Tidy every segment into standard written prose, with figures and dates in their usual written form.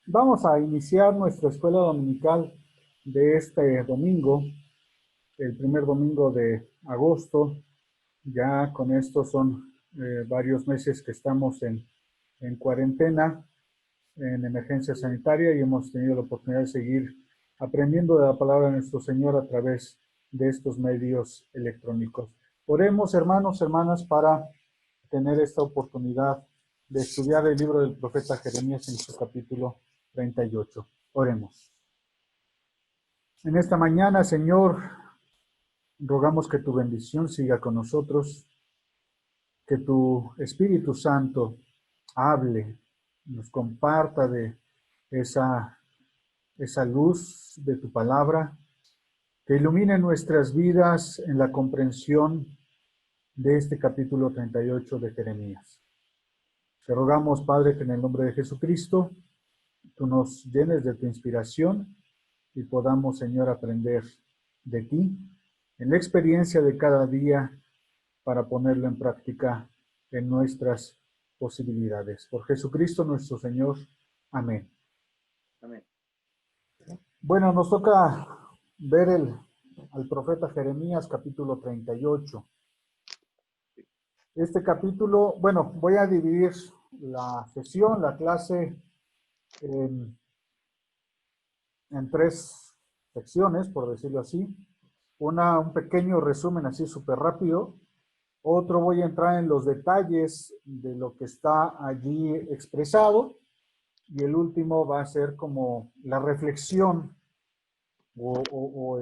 Vamos a iniciar nuestra escuela dominical de este domingo, el primer domingo de agosto. Ya con esto son varios meses que estamos en cuarentena, en emergencia sanitaria, y hemos tenido la oportunidad de seguir aprendiendo de la palabra de nuestro Señor a través de estos medios electrónicos. Oremos, hermanos, hermanas, para tener esta oportunidad de estudiar el libro del profeta Jeremías en su capítulo 38. Oremos. En esta mañana, Señor, rogamos que tu bendición siga con nosotros, que tu Espíritu Santo hable, nos comparta de esa luz de tu palabra, que ilumine nuestras vidas en la comprensión de este capítulo 38 de Jeremías. Te rogamos, Padre, que en el nombre de Jesucristo tú nos llenes de tu inspiración y podamos, Señor, aprender de ti en la experiencia de cada día para ponerlo en práctica en nuestras posibilidades. Por Jesucristo nuestro Señor. Amén. Amén. Bueno, nos toca ver al profeta Jeremías, capítulo 38. Este capítulo, bueno, voy a dividir la sesión, la clase, en, en tres secciones, por decirlo así. Un pequeño resumen así súper rápido. Otro voy a entrar en los detalles de lo que está allí expresado. Y el último va a ser como la reflexión o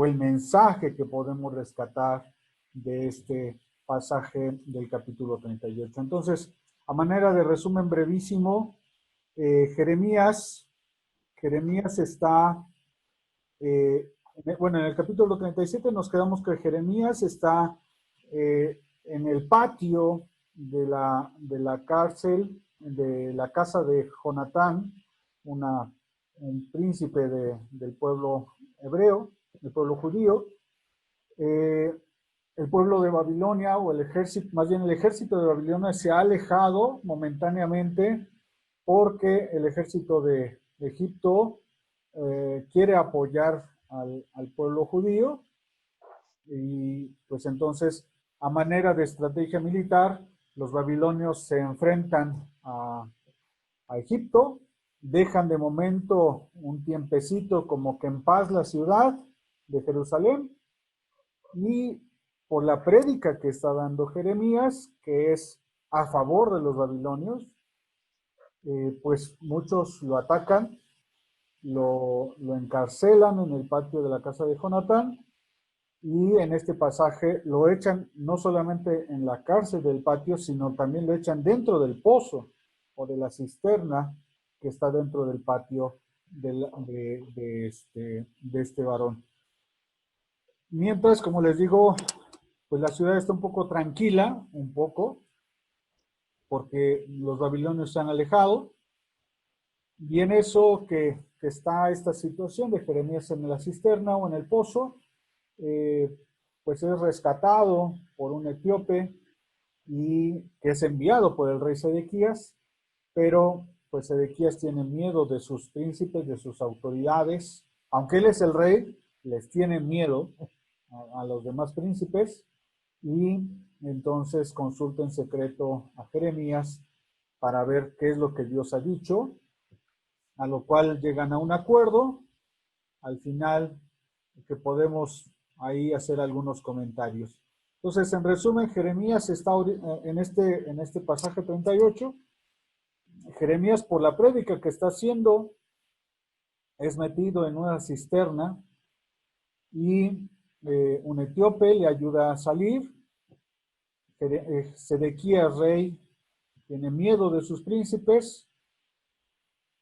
el mensaje que podemos rescatar de este pasaje del capítulo 38. Entonces, a manera de resumen brevísimo, Jeremías está, bueno, en el capítulo 37 nos quedamos que Jeremías está en el patio de la cárcel, de la casa de Jonatán, un príncipe del pueblo hebreo, del pueblo judío. Eh, el pueblo de Babilonia, o el ejército, más bien el ejército de Babilonia, se ha alejado momentáneamente porque el ejército de Egipto quiere apoyar al pueblo judío, y pues entonces, a manera de estrategia militar, los babilonios se enfrentan a Egipto, dejan de momento un tiempecito como que en paz la ciudad de Jerusalén, y por la prédica que está dando Jeremías, que es a favor de los babilonios, pues muchos lo atacan, lo encarcelan en el patio de la casa de Jonatán, y en este pasaje lo echan no solamente en la cárcel del patio, sino también lo echan dentro del pozo o de la cisterna que está dentro del patio de este varón. Mientras, como les digo, pues la ciudad está un poco tranquila, un poco, porque los babilonios se han alejado. Y en eso que está esta situación de Jeremías en la cisterna o en el pozo, eh, pues es rescatado por un etíope y que es enviado por el rey Sedequías, pero pues Sedequías tiene miedo de sus príncipes, de sus autoridades, aunque él es el rey, les tiene miedo a los demás príncipes, y entonces consulta en secreto a Jeremías para ver qué es lo que Dios ha dicho, a lo cual llegan a un acuerdo al final, que podemos ahí hacer algunos comentarios. Entonces, en resumen, Jeremías está en este pasaje 38. Jeremías, por la prédica que está haciendo, es metido en una cisterna, y un etíope le ayuda a salir. Sedequías, rey, tiene miedo de sus príncipes,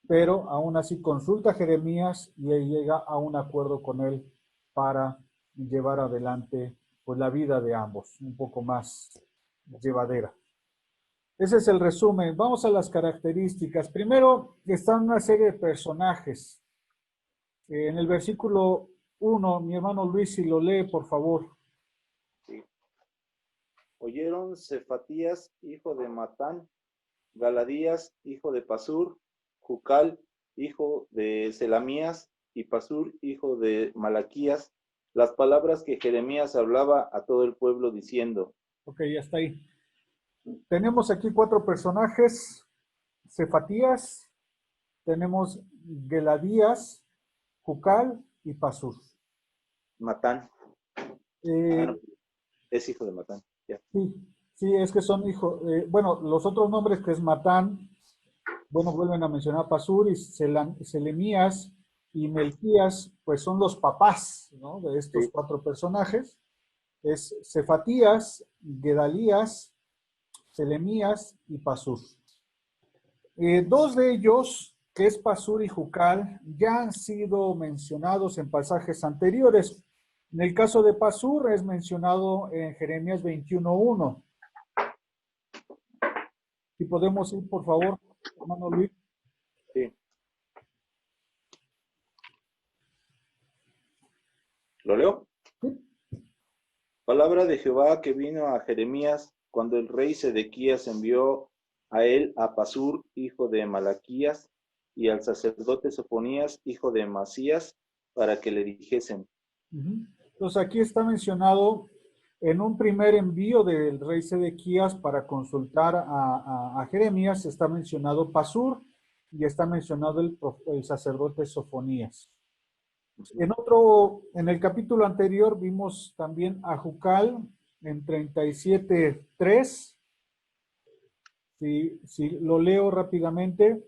pero aún así consulta a Jeremías y él llega a un acuerdo con él para llevar adelante pues la vida de ambos, un poco más llevadera. Ese es el resumen. Vamos a las características. Primero están una serie de personajes. En el versículo 1, mi hermano Luis, si lo lee, por favor. Sí. Oyeron Cefatías, hijo de Matán, Galadías, hijo de Pasur, Jucal, hijo de Selamías, y Pasur, hijo de Malaquías, las palabras que Jeremías hablaba a todo el pueblo diciendo. Ok, ya está ahí. Tenemos aquí 4 personajes. Cefatías, tenemos Geladías, Jucal y Pasur. Matán. Eh, No, es hijo de Matán. Ya. sí, sí, es que son hijos. Bueno, los otros nombres que es Matán, bueno, vuelven a mencionar Pasur y Selemías y Melquías, pues son los papás, ¿no?, de estos Sí. 4 personajes. Es Cefatías, Gedalías, Selemías y Pasur. 2 de ellos, que es Pasur y Jucal, ya han sido mencionados en pasajes anteriores. En el caso de Pasur es mencionado en Jeremías 21:1. Si podemos ir, por favor, hermano Luis. Sí. ¿Lo leo? Sí. Palabra de Jehová que vino a Jeremías cuando el rey Sedequías envió a él a Pasur, hijo de Malaquías, y al sacerdote Sofonías, hijo de Masías, para que le dijesen. Entonces aquí está mencionado en un primer envío del rey Sedequías para consultar a Jeremías, está mencionado Pasur y está mencionado el sacerdote Sofonías. En el capítulo anterior vimos también a Jucal en 37:3. Si lo leo rápidamente.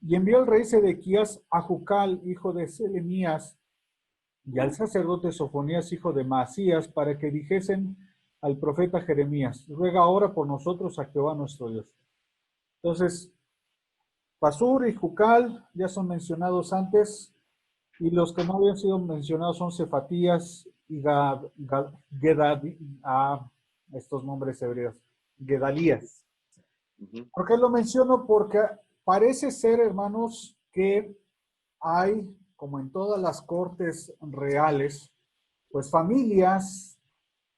Y envió el rey Sedequías a Jucal, hijo de Selemías, y al sacerdote Sofonías, hijo de Masías, para que dijesen al profeta Jeremías: ruega ahora por nosotros a Jehová nuestro Dios. Entonces, Pasur y Jucal ya son mencionados antes, y los que no habían sido mencionados son Cefatías y estos nombres hebreos, Gedalías. ¿Por qué lo menciono? Porque parece ser, hermanos, que hay, como en todas las cortes reales, pues familias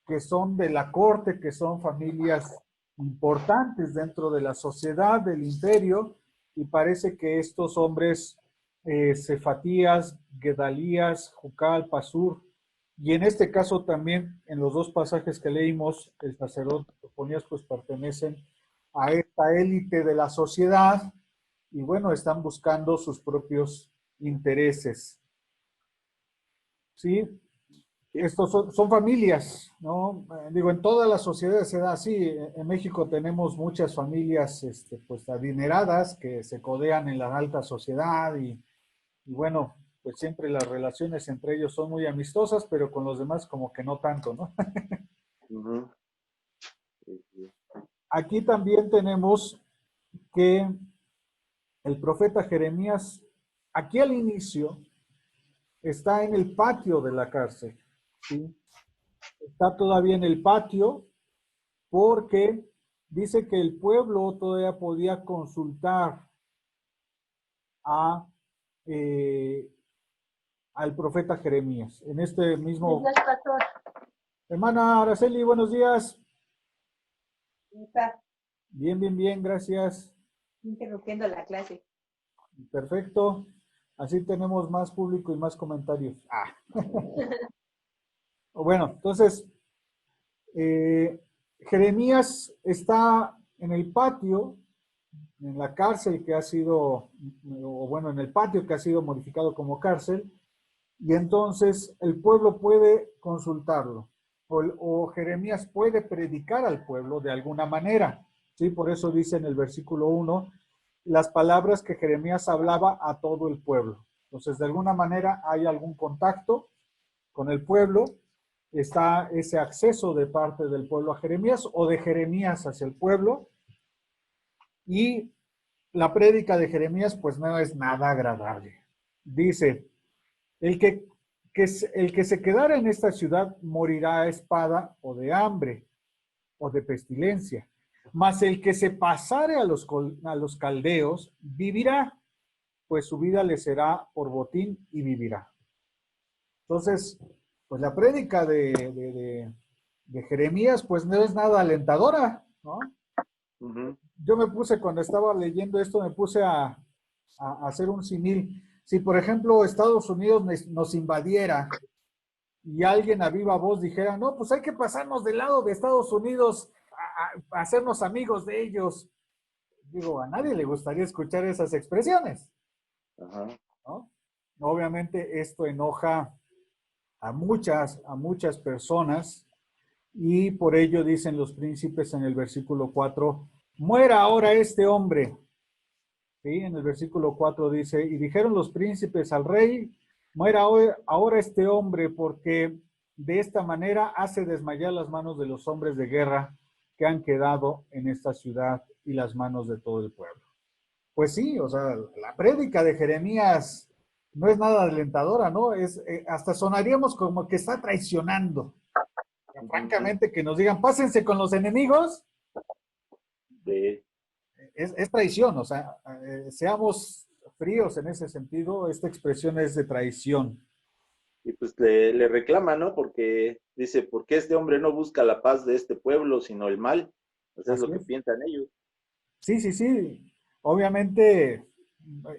que son de la corte, que son familias importantes dentro de la sociedad del imperio, y parece que estos hombres, Cefatías, Gedalías, Jucal, Pasur, y en este caso también en los 2 pasajes que leímos, el sacerdote Sofonías, pues pertenecen a esta élite de la sociedad, y bueno, están buscando sus propios intereses. ¿Sí? Estos son familias, ¿no? Digo, en todas las sociedades se da así. En México tenemos muchas familias, pues, adineradas que se codean en la alta sociedad y bueno, pues siempre las relaciones entre ellos son muy amistosas, pero con los demás como que no tanto, ¿no? Aquí también tenemos que el profeta Jeremías, aquí al inicio, está en el patio de la cárcel, ¿sí? Está todavía en el patio porque dice que el pueblo todavía podía consultar a, eh, al profeta Jeremías. En este mismo... Hermana Araceli, buenos días. ¿Cómo está? Bien, bien, bien, gracias. Interrumpiendo la clase. Perfecto. Así tenemos más público y más comentarios. Bueno, entonces, Jeremías está en el patio, en la cárcel que ha sido, o bueno, en el patio que ha sido modificado como cárcel, y entonces el pueblo puede consultarlo, o Jeremías puede predicar al pueblo de alguna manera, ¿sí? Por eso dice en el versículo 1, las palabras que Jeremías hablaba a todo el pueblo. Entonces, de alguna manera hay algún contacto con el pueblo, está ese acceso de parte del pueblo a Jeremías o de Jeremías hacia el pueblo, y la prédica de Jeremías pues no es nada agradable. Dice, el que se quedara en esta ciudad morirá a espada o de hambre o de pestilencia, mas el que se pasare a los caldeos vivirá, pues su vida le será por botín y vivirá. Entonces, pues la prédica de Jeremías pues no es nada alentadora, ¿no? Yo me puse, cuando estaba leyendo esto, me puse a a hacer un símil. Si, por ejemplo, Estados Unidos nos invadiera y alguien a viva voz dijera, no, pues hay que pasarnos del lado de Estados Unidos a hacernos amigos de ellos. Digo, a nadie le gustaría escuchar esas expresiones, Ajá. ¿no? Obviamente esto enoja a muchas personas y por ello dicen los príncipes en el versículo 4, muera ahora este hombre. ¿Sí? En el versículo 4 dice, y dijeron los príncipes al rey, muera ahora este hombre, porque de esta manera hace desmayar las manos de los hombres de guerra que han quedado en esta ciudad y las manos de todo el pueblo. Pues sí, o sea, la prédica de Jeremías no es nada alentadora, ¿no? Hasta sonaríamos como que está traicionando. Francamente, que nos digan, pásense con los enemigos, Sí. es traición, o sea, seamos fríos en ese sentido, esta expresión es de traición. Y pues le reclama, ¿no? Porque dice, ¿por qué este hombre no busca la paz de este pueblo, sino el mal? Pues es Así lo que es. piensan ellos. Sí, sí, sí. Obviamente,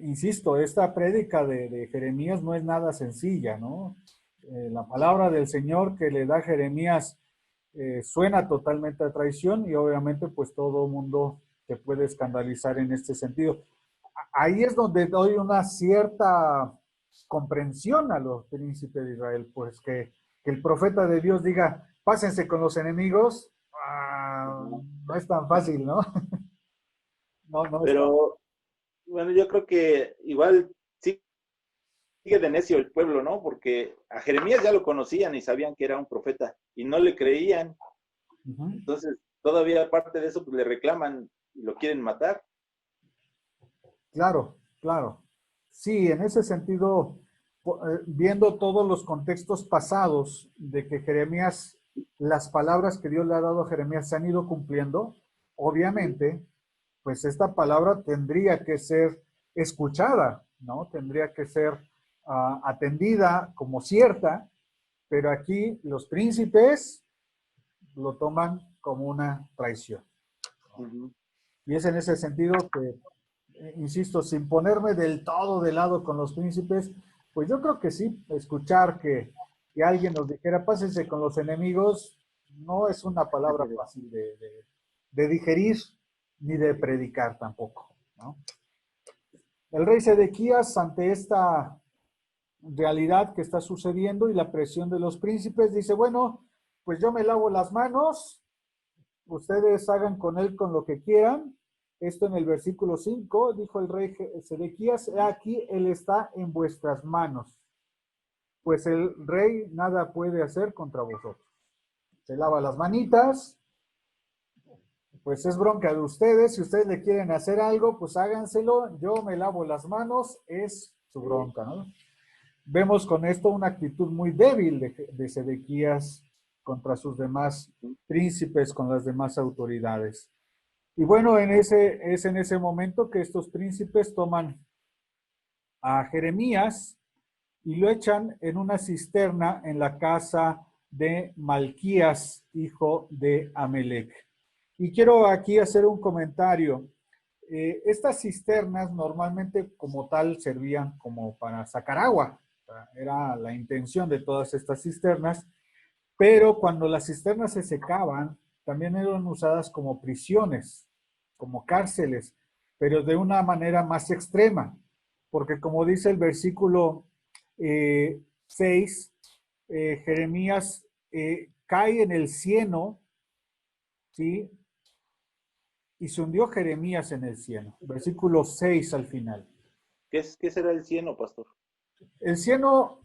insisto, esta prédica de Jeremías no es nada sencilla, ¿no? La palabra del Señor que le da Jeremías suena totalmente a traición y obviamente pues todo mundo se puede escandalizar en este sentido. Ahí es donde doy una cierta comprensión a los príncipes de Israel, pues que el profeta de Dios diga, pásense con los enemigos, no es tan fácil, ¿no? No es tan... Pero, bueno, yo creo que igual sigue de necio el pueblo, ¿no? Porque a Jeremías ya lo conocían y sabían que era un profeta y no le creían. Entonces, todavía aparte de eso, pues le reclaman y lo quieren matar. Claro, claro. Sí, en ese sentido, viendo todos los contextos pasados de que Jeremías, las palabras que Dios le ha dado a Jeremías se han ido cumpliendo, obviamente, pues esta palabra tendría que ser escuchada, ¿no? Tendría que ser atendida como cierta, pero aquí los príncipes lo toman como una traición. Uh-huh. Y es en ese sentido que insisto, sin ponerme del todo de lado con los príncipes, pues yo creo que sí, escuchar que alguien nos dijera, pásense con los enemigos, no es una palabra fácil de digerir ni de predicar tampoco, ¿no? El rey Sedequías, ante esta realidad que está sucediendo y la presión de los príncipes, dice, bueno, pues yo me lavo las manos, ustedes hagan con él con lo que quieran. Esto en el versículo 5, dijo el rey Sedequías, aquí él está en vuestras manos, pues el rey nada puede hacer contra vosotros. Se lava las manitas, pues es bronca de ustedes, si ustedes le quieren hacer algo, pues háganselo, yo me lavo las manos, es su bronca, ¿no? Vemos con esto una actitud muy débil de Sedequías contra sus demás príncipes, con las demás autoridades. Y bueno, es en ese momento que estos príncipes toman a Jeremías y lo echan en una cisterna en la casa de Malquías, hijo de Amelec. Y quiero aquí hacer un comentario. Estas cisternas normalmente como tal servían como para sacar agua. Era la intención de todas estas cisternas, pero cuando las cisternas se secaban, también eran usadas como prisiones, como cárceles, pero de una manera más extrema, porque como dice el versículo 6, Jeremías cae en el cieno, ¿sí? Y se hundió Jeremías en el cieno. Versículo 6 al final. ¿Qué será el cieno, pastor? El cieno,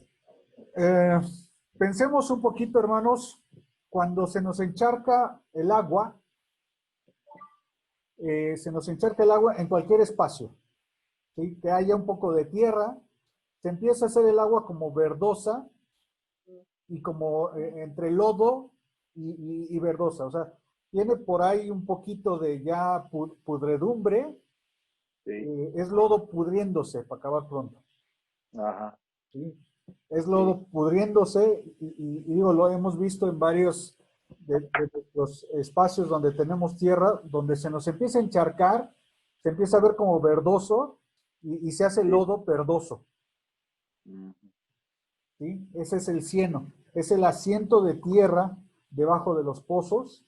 pensemos un poquito, hermanos, cuando se nos encharca el agua, en cualquier espacio, ¿sí? Que haya un poco de tierra, se empieza a hacer el agua como verdosa y como entre lodo y verdosa. O sea, tiene por ahí un poquito de ya pudredumbre, Sí. es lodo pudriéndose para acabar pronto. Ajá. ¿Sí? Es lodo pudriéndose y digo, lo hemos visto en varios de los espacios donde tenemos tierra, donde se nos empieza a encharcar, se empieza a ver como verdoso y se hace Sí. lodo verdoso. Ujú. ¿Sí? Ese es el cieno, es el asiento de tierra debajo de los pozos,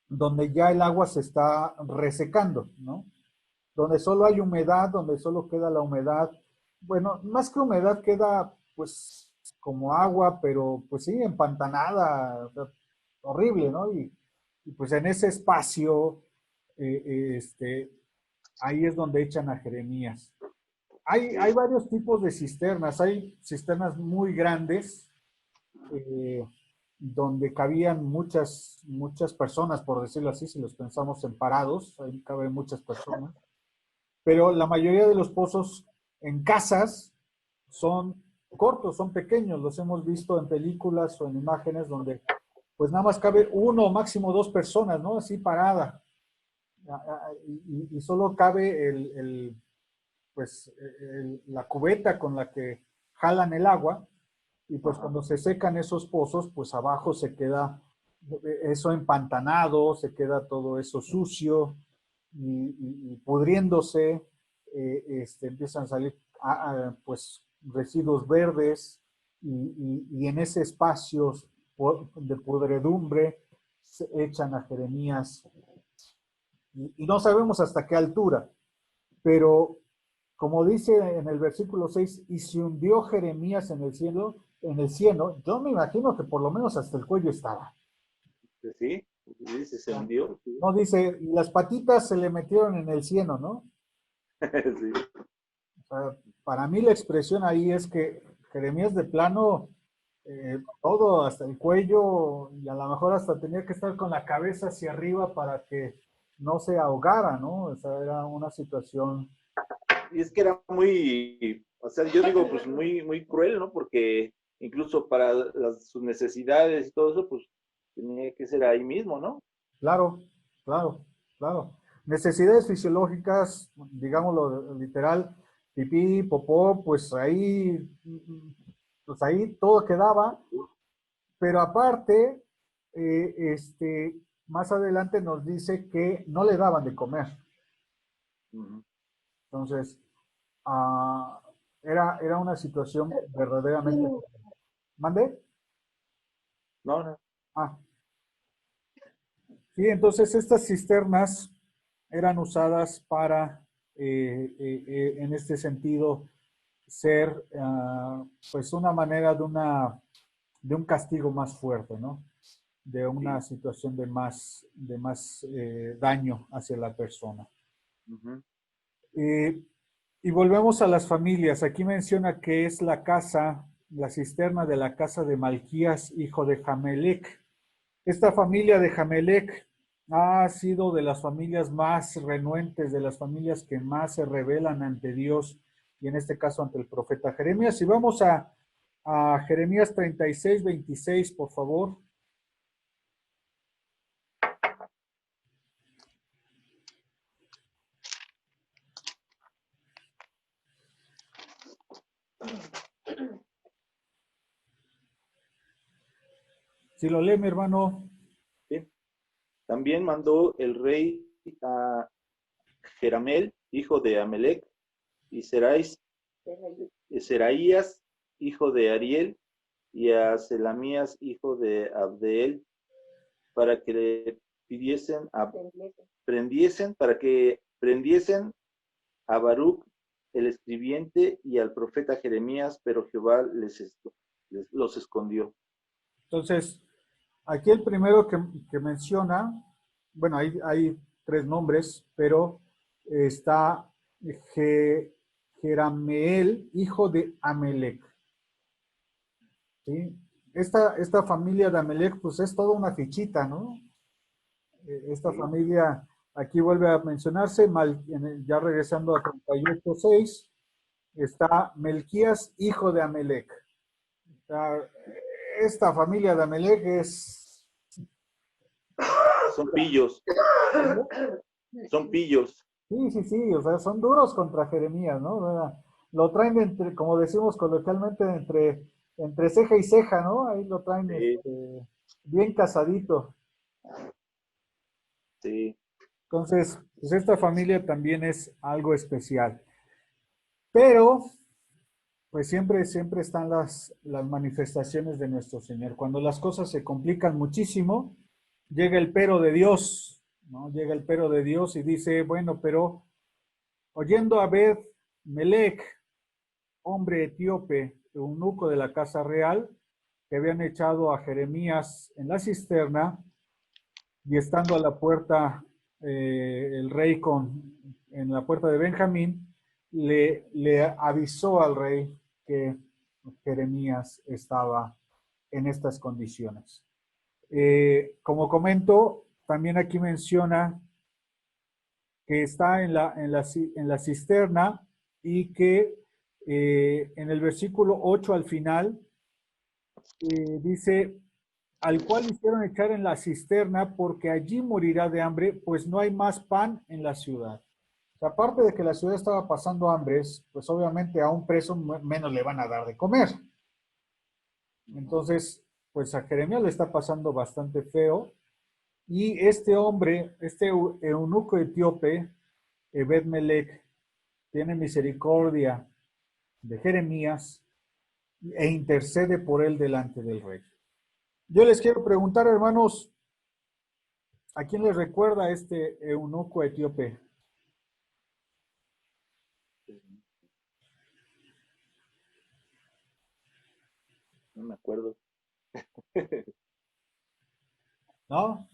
donde ya el agua se está resecando, ¿no? Donde solo hay humedad, donde solo queda la humedad. Bueno, más que humedad queda pues como agua, pero pues sí, empantanada, o sea, horrible, ¿no? Y, pues en ese espacio, ahí es donde echan a Jeremías. Hay Sí. varios tipos de cisternas, hay cisternas muy grandes, eh, donde cabían muchas personas, por decirlo así, si los pensamos en parados, ahí caben muchas personas. Pero la mayoría de los pozos en casas son cortos, son pequeños, los hemos visto en películas o en imágenes donde pues nada más cabe uno o máximo dos personas, ¿no? Así parada. Y solo cabe pues, la cubeta con la que jalan el agua y pues Ajá. cuando se secan esos pozos, pues abajo se queda eso empantanado, se queda todo eso sucio y pudriéndose, empiezan a salir pues residuos verdes y en ese espacio de pudredumbre se echan a Jeremías y no sabemos hasta qué altura, pero como dice en el versículo 6, y se hundió Jeremías en el cielo, yo me imagino que por lo menos hasta el cuello estaba. Sí, dice, se hundió. Sí. No dice, y las patitas se le metieron en el cielo, ¿no? Sí. O sea, para mí la expresión ahí es que Jeremías de plano, todo hasta el cuello, y a lo mejor hasta tenía que estar con la cabeza hacia arriba para que no se ahogara, ¿no? O sea, era una situación. Y es que era muy, o sea, yo digo, pues muy, muy cruel, ¿no? Porque incluso para sus necesidades y todo eso, pues tenía que ser ahí mismo, ¿no? Claro, claro, claro. Necesidades fisiológicas, digámoslo literal, pipí, popó, pues ahí todo quedaba, pero aparte, más adelante nos dice que no le daban de comer. Ujú. Entonces, ah, era una situación verdaderamente. ¿Mande? No, no. Ah, sí, entonces estas cisternas eran usadas para, en este sentido, ser pues una manera de un castigo más fuerte, ¿no? De una Sí. situación de más daño hacia la persona. Ujú. Eh, y volvemos a las familias. Aquí menciona que es la casa, la cisterna de la casa de Malquías, hijo de Jamelec. Esta familia de Jamelec ha sido de las familias más renuentes, de las familias que más se rebelan ante Dios y en este caso ante el profeta Jeremías. Y vamos a Jeremías 36, 26, por favor. Si lo lee mi hermano. Sí. También mandó el rey a Jeramel, hijo de Amelec, y Seraías, hijo de Ariel, y a Selamías, hijo de Abdeel, para que le pidiesen para que prendiesen a Baruch el escribiente y al profeta Jeremías, pero Jehová los escondió. Entonces, aquí el primero que menciona, bueno, hay tres nombres, pero está Je, Jerameel, hijo de Amelec. ¿Sí? Esta familia de Amelec, pues es toda una fichita, ¿no? Esta ¿Sí? familia, aquí vuelve a mencionarse, ya regresando a 38:6, está Melquías, hijo de Amelec. Esta familia de Amelec es. Son pillos, son pillos. Sí, sí, sí, o sea, son duros contra Jeremías, ¿no? O sea, lo traen entre, como decimos coloquialmente, entre ceja y ceja, ¿no? Ahí lo traen Sí, bien casadito. sí. Entonces, pues esta familia también es algo especial. Pero, pues siempre están las manifestaciones de nuestro Señor. Cuando las cosas se complican muchísimo, llega el pero de Dios, ¿no? Llega el pero de Dios y dice, bueno, pero oyendo a Melech, hombre etíope, eunuco de la casa real, que habían echado a Jeremías en la cisterna, y estando a la puerta, el rey en la puerta de Benjamín, le avisó al rey que Jeremías estaba en estas condiciones. Como comento, también aquí menciona que está en la cisterna y que en el versículo 8 al final dice, al cual hicieron echar en la cisterna porque allí morirá de hambre, pues no hay más pan en la ciudad. O sea, aparte de que la ciudad estaba pasando hambres, pues obviamente a un preso menos le van a dar de comer. Entonces, pues a Jeremías le está pasando bastante feo. Y este hombre, este eunuco etíope, Ebed-Melech, tiene misericordia de Jeremías e intercede por él delante del rey. Yo les quiero preguntar, hermanos, ¿a quién les recuerda este eunuco etíope? No me acuerdo. ¿No?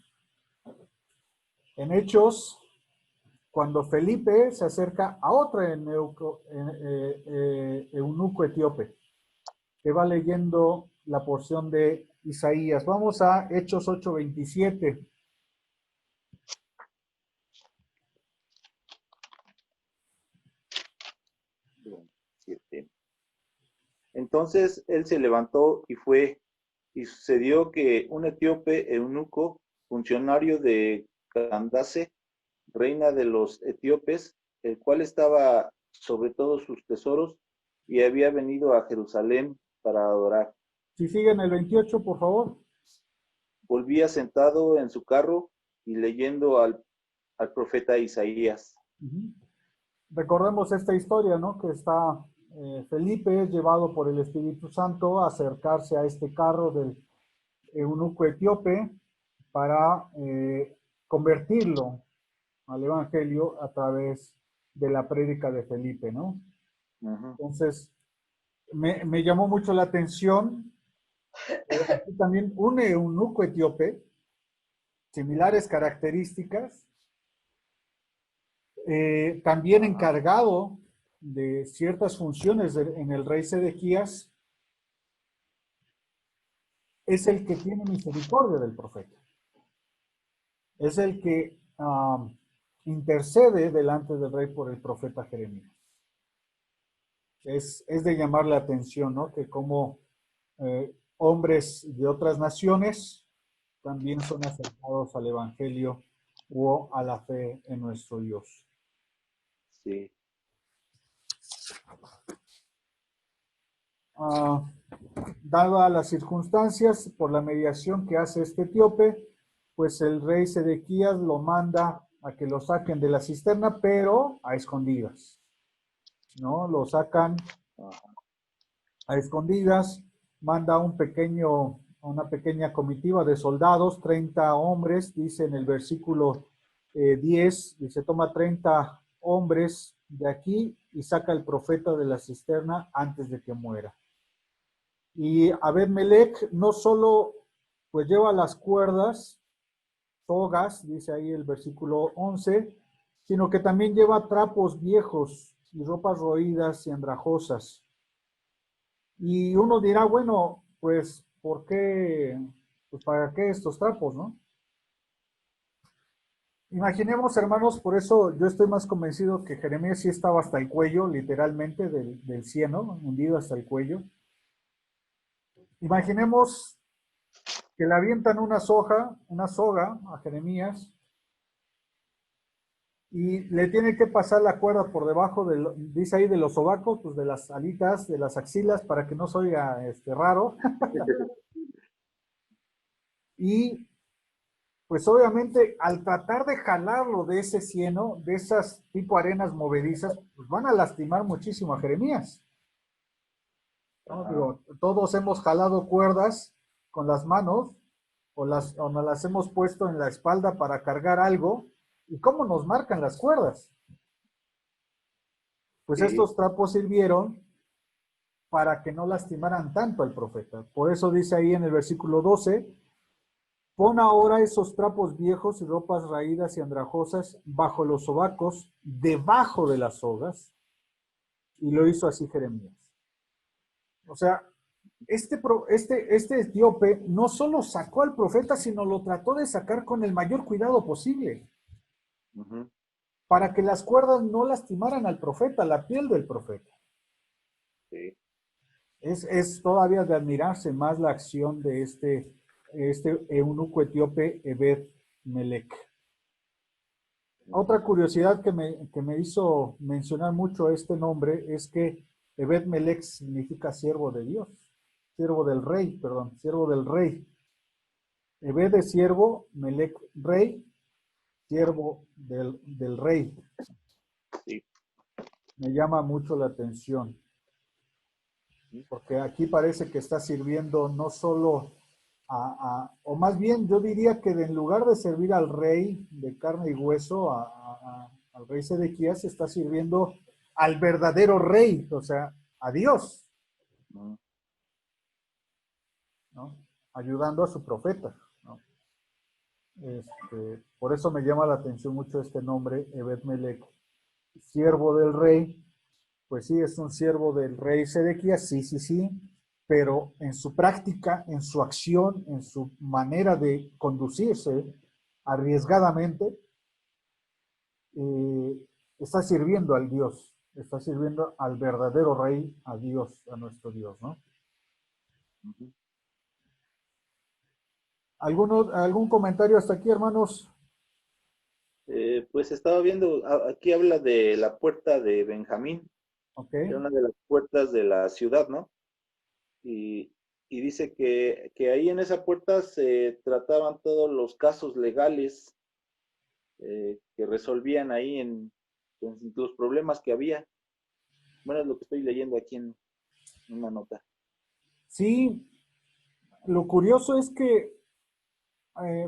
En Hechos, cuando Felipe se acerca a otro eunuco etíope, que va leyendo la porción de Isaías. Vamos a Hechos 8:27. Entonces él se levantó y fue, y sucedió que un etíope eunuco, funcionario de Candace, reina de los etíopes, el cual estaba sobre todos sus tesoros y había venido a Jerusalén para adorar. Si siguen el 28, por favor. Volvía sentado en su carro y leyendo al profeta Isaías. Recordemos esta historia, ¿no? Que está Felipe llevado por el Espíritu Santo a acercarse a este carro del eunuco etíope para convertirlo al evangelio a través de la prédica de Felipe, ¿no? Entonces, me llamó mucho la atención aquí también un eunuco etíope, similares características, también encargado de ciertas funciones en el rey Sedequías, es el que tiene misericordia del profeta. Es el que intercede delante del rey por el profeta Jeremías. Es de llamar la atención, ¿no? Que como hombres de otras naciones también son acercados al evangelio o a la fe en nuestro Dios. Sí. Dadas las circunstancias, por la mediación que hace este etíope, pues el rey Sedequías lo manda a que lo saquen de la cisterna, pero a escondidas, ¿no? Lo sacan a escondidas, manda una pequeña comitiva de soldados, 30 hombres, dice en el versículo 10, dice, toma 30 hombres de aquí y saca al profeta de la cisterna antes de que muera. Y Ebed-Melech no solo pues lleva las cuerdas, togas, dice ahí el versículo 11, sino que también lleva trapos viejos y ropas roídas y andrajosas. Y uno dirá, bueno, pues, ¿por qué? Pues, ¿para qué estos trapos, no? Imaginemos, hermanos, por eso yo estoy más convencido que Jeremías sí estaba hasta el cuello, literalmente, del cieno, hundido hasta el cuello. Imaginemos que le avientan una soga a Jeremías y le tiene que pasar la cuerda por debajo dice ahí de los sobacos, pues de las alitas, de las axilas, para que no se oiga raro. Y pues obviamente al tratar de jalarlo de ese cieno, de esas tipo arenas movedizas, pues van a lastimar muchísimo a Jeremías, ¿no? Ajá. Digo, todos hemos jalado cuerdas con las manos o nos las hemos puesto en la espalda para cargar algo. ¿Y cómo nos marcan las cuerdas? Pues Sí. estos trapos sirvieron para que no lastimaran tanto al profeta. Por eso dice ahí en el versículo 12, pon ahora esos trapos viejos y ropas raídas y andrajosas bajo los sobacos, debajo de las sogas, y lo hizo así Jeremías. O sea, este etíope no solo sacó al profeta, sino lo trató de sacar con el mayor cuidado posible, Ujú. para que las cuerdas no lastimaran al profeta, la piel del profeta. Sí. Es todavía de admirarse más la acción de este eunuco etíope Ebed Melech. Otra curiosidad que me hizo mencionar mucho este nombre es que Ebed Melech significa siervo de Dios, siervo del rey, perdón, siervo del rey. Ebed es siervo, Melech rey, siervo del rey. Sí. Me llama mucho la atención, porque aquí parece que está sirviendo no solo o más bien yo diría que en lugar de servir al rey de carne y hueso, al rey Sedequías, está sirviendo al verdadero rey, o sea, a Dios, Ujú. ¿no? Ayudando a su profeta, ¿no? Por eso me llama la atención mucho este nombre, Ebed Melech, siervo del rey. Pues sí, es un siervo del rey Sedequías, sí, sí, sí, pero en su práctica, en su acción, en su manera de conducirse arriesgadamente, eh, está sirviendo al Dios, está sirviendo al verdadero rey, a Dios, a nuestro Dios, ¿no? Ujú. ¿Algún comentario hasta aquí, hermanos? Pues estaba viendo, aquí habla de la puerta de Benjamín, Ok. era una de las puertas de la ciudad, ¿no? Y, y dice que ahí en esa puerta se trataban todos los casos legales que resolvían ahí en los problemas que había. Bueno, es lo que estoy leyendo aquí en una nota. Sí, lo curioso es que,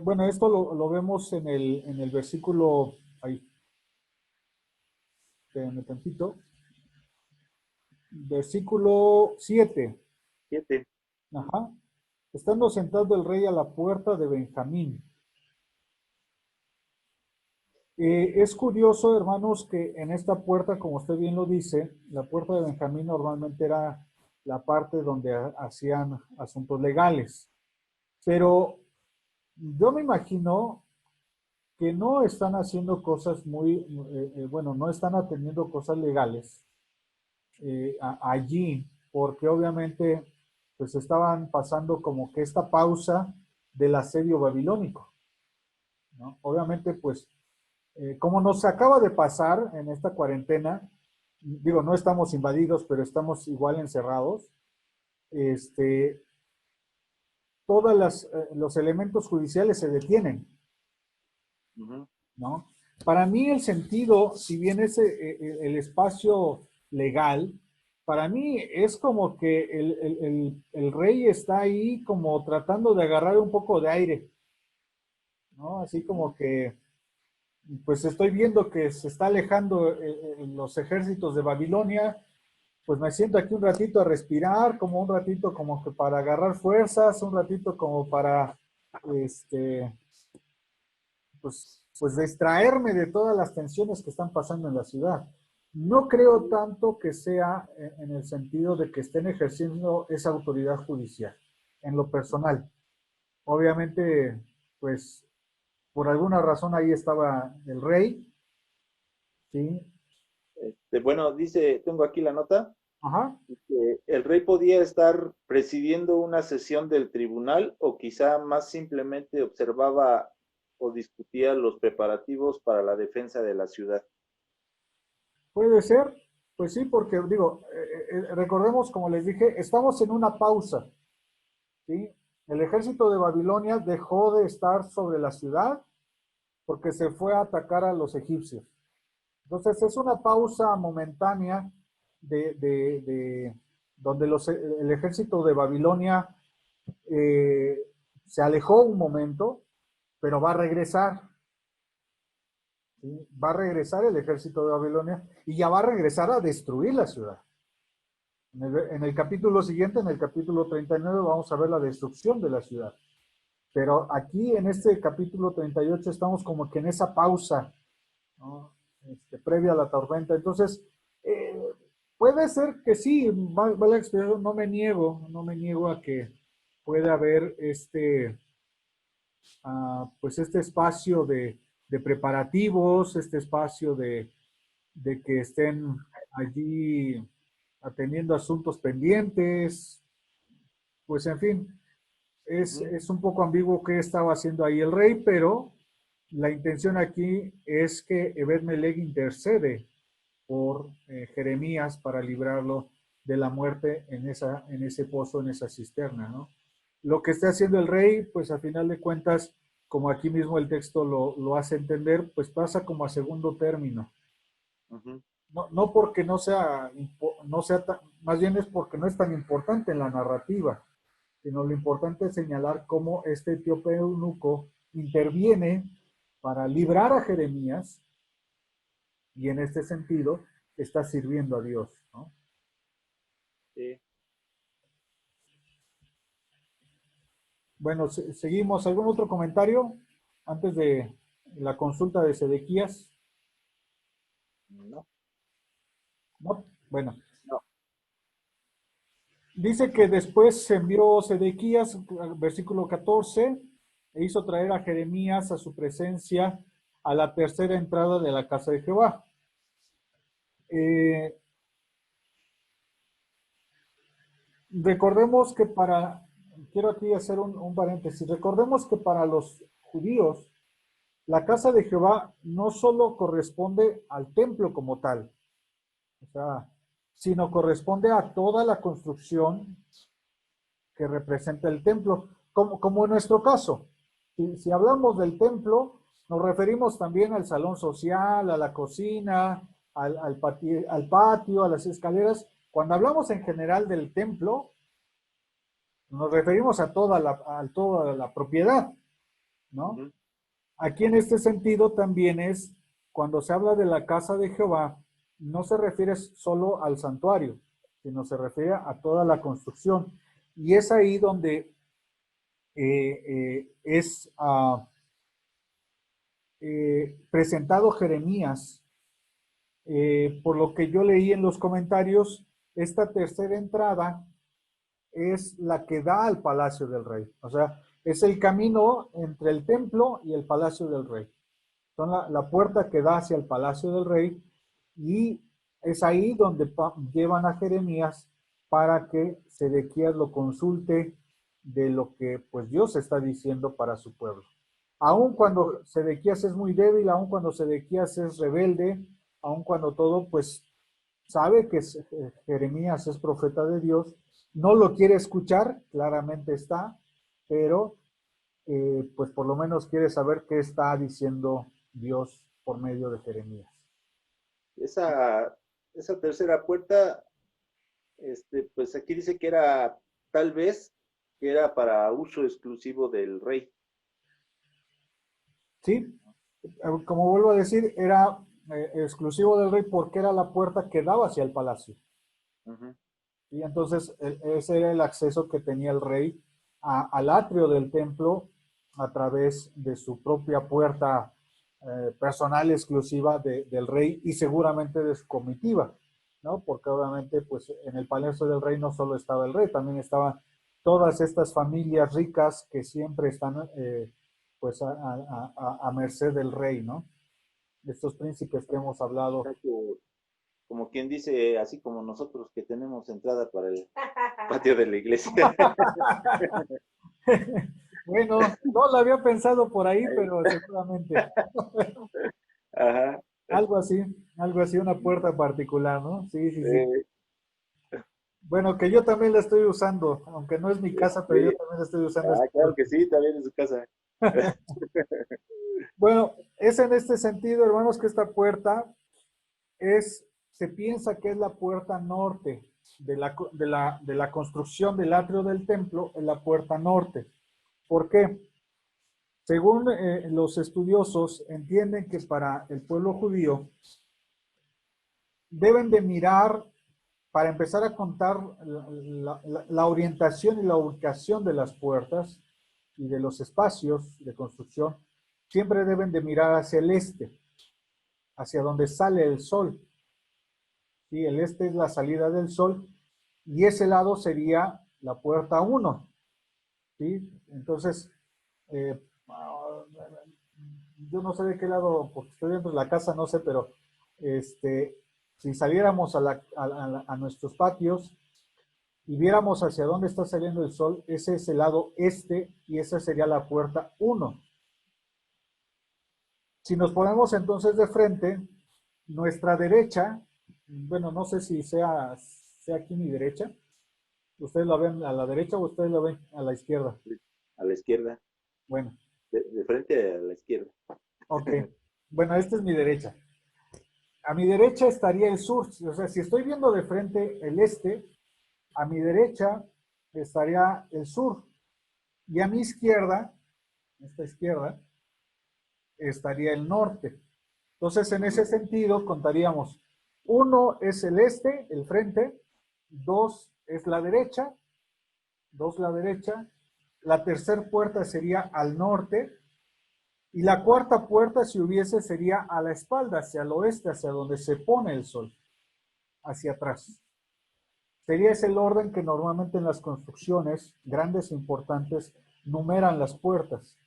bueno, esto lo vemos en el versículo, ahí, espérame tantito, versículo 7. 7. Ajá. Estando sentado el rey a la puerta de Benjamín. Es curioso, hermanos, que en esta puerta, como usted bien lo dice, la puerta de Benjamín normalmente era la parte donde hacían asuntos legales. Pero yo me imagino que no están haciendo cosas bueno, no están atendiendo cosas legales allí, porque obviamente pues estaban pasando como que esta pausa del asedio babilónico, ¿no? Obviamente pues como nos acaba de pasar en esta cuarentena, digo, no estamos invadidos, pero estamos igual encerrados, este, los elementos judiciales se detienen, Ujú. ¿no? Para mí el sentido, si bien es el espacio legal, para mí es como que el rey está ahí como tratando de agarrar un poco de aire, ¿no? Así como que, pues estoy viendo que se está alejando los ejércitos de Babilonia, pues me siento aquí un ratito a respirar, como un ratito como que para agarrar fuerzas, un ratito como para, este, pues distraerme de todas las tensiones que están pasando en la ciudad. No creo tanto que sea en el sentido de que estén ejerciendo esa autoridad judicial, en lo personal. Obviamente, pues por alguna razón ahí estaba el rey, ¿sí? Bueno, dice, tengo aquí la nota, Ajá. que el rey podía estar presidiendo una sesión del tribunal o quizá más simplemente observaba o discutía los preparativos para la defensa de la ciudad. Puede ser, pues sí, porque digo, recordemos, como les dije, estamos en una pausa, ¿sí? El ejército de Babilonia dejó de estar sobre la ciudad porque se fue a atacar a los egipcios. Entonces es una pausa momentánea de donde el ejército de Babilonia se alejó un momento, pero va a regresar. ¿Sí? Va a regresar el ejército de Babilonia y ya va a regresar a destruir la ciudad. En el capítulo siguiente, en el capítulo 39, vamos a ver la destrucción de la ciudad. Pero aquí en este capítulo 38 estamos como que en esa pausa, ¿no? Previa a la tormenta. Entonces, puede ser que sí, vale, no me niego a que pueda haber pues este espacio de preparativos, este espacio de que estén allí atendiendo asuntos pendientes, pues en fin, es un poco ambiguo qué estaba haciendo ahí el rey, pero la intención aquí es que Ebed-Melech intercede por Jeremías para librarlo de la muerte en ese pozo, en esa cisterna, ¿no? Lo que está haciendo el rey, pues a final de cuentas, como aquí mismo el texto lo hace entender, pues pasa como a segundo término. No porque más bien es porque no es tan importante en la narrativa, sino lo importante es señalar cómo este etíope eunuco interviene para librar a Jeremías y en este sentido está sirviendo a Dios, ¿no? Sí. Bueno, seguimos. ¿Algún otro comentario antes de la consulta de Sedequías? No. No. Bueno. No. Dice que después se envió Sedequías, versículo 14, e hizo traer a Jeremías a su presencia a la tercera entrada de la casa de Jehová. Recordemos que quiero aquí hacer un paréntesis, recordemos que para los judíos, la casa de Jehová no solo corresponde al templo como tal, o sea, sino corresponde a toda la construcción que representa el templo, como en nuestro caso. Si hablamos del templo, nos referimos también al salón social, a la cocina, al patio, a las escaleras. Cuando hablamos en general del templo, nos referimos a toda la propiedad, ¿no? Aquí en este sentido también cuando se habla de la casa de Jehová, no se refiere solo al santuario, sino se refiere a toda la construcción. Y es ahí donde es presentado Jeremías. Por lo que yo leí en los comentarios, esta tercera entrada es la que da al palacio del rey. O sea, es el camino entre el templo y el palacio del rey. Son la puerta que da hacia el palacio del rey y es ahí donde llevan a Jeremías para que Sedequías lo consulte de lo que pues Dios está diciendo para su pueblo. Aun cuando Sedequías es muy débil, aun cuando Sedequías es rebelde, aun cuando todo pues sabe que Jeremías es profeta de Dios, no lo quiere escuchar, claramente está, pero pues por lo menos quiere saber qué está diciendo Dios por medio de Jeremías. Esa tercera puerta, pues aquí dice que era, tal vez, que era para uso exclusivo del rey. Sí, como vuelvo a decir, era exclusivo del rey porque era la puerta que daba hacia el palacio. Y entonces ese era el acceso que tenía el rey al atrio del templo a través de su propia puerta personal exclusiva del rey y seguramente de su comitiva, ¿no? Porque obviamente pues en el palacio del rey no solo estaba el rey, también estaban todas estas familias ricas que siempre están pues a merced del rey, ¿no? Estos príncipes que hemos hablado. Como quien dice, así como nosotros que tenemos entrada para el patio de la iglesia. Bueno, no lo había pensado por ahí, pero seguramente. Ajá. Algo así, una puerta particular, ¿no? Sí, sí, sí. Bueno, que yo también la estoy usando, aunque no es mi casa, pero yo Sí. también la estoy usando. Ah, claro que sí, también en su casa. Bueno, es en este sentido, hermanos, que esta puerta se piensa que es la puerta norte de la construcción del atrio del templo, es la puerta norte. ¿Por qué? Según los estudiosos, entienden que para el pueblo judío deben de mirar, para empezar a contar la orientación y la ubicación de las puertas y de los espacios de construcción, siempre deben de mirar hacia el este, hacia donde sale el sol. ¿Sí? El este es la salida del sol y ese lado sería la puerta 1. ¿Sí? Entonces, eh, yo no sé de qué lado, porque estoy dentro de la casa, no sé, pero si saliéramos a nuestros patios y viéramos hacia dónde está saliendo el sol, ese es el lado este y esa sería la puerta 1. Si nos ponemos entonces de frente, nuestra derecha, bueno, no sé si sea aquí mi derecha, ¿ustedes lo ven a la derecha o ustedes lo ven a la izquierda? A la izquierda, Bueno, de frente a la izquierda. ok. Bueno, esta es mi derecha. A mi derecha estaría el sur, o sea, si estoy viendo de frente el este, a mi derecha estaría el sur y a mi izquierda, esta izquierda, estaría el norte. Entonces, en ese sentido, contaríamos, 1 es el este, el frente, 2 es la derecha, 2 la derecha, la tercera puerta sería al norte, y la cuarta puerta, si hubiese, sería a la espalda, hacia el oeste, hacia donde se pone el sol, hacia atrás. Sería ese el orden que normalmente en las construcciones grandes e importantes numeran las puertas.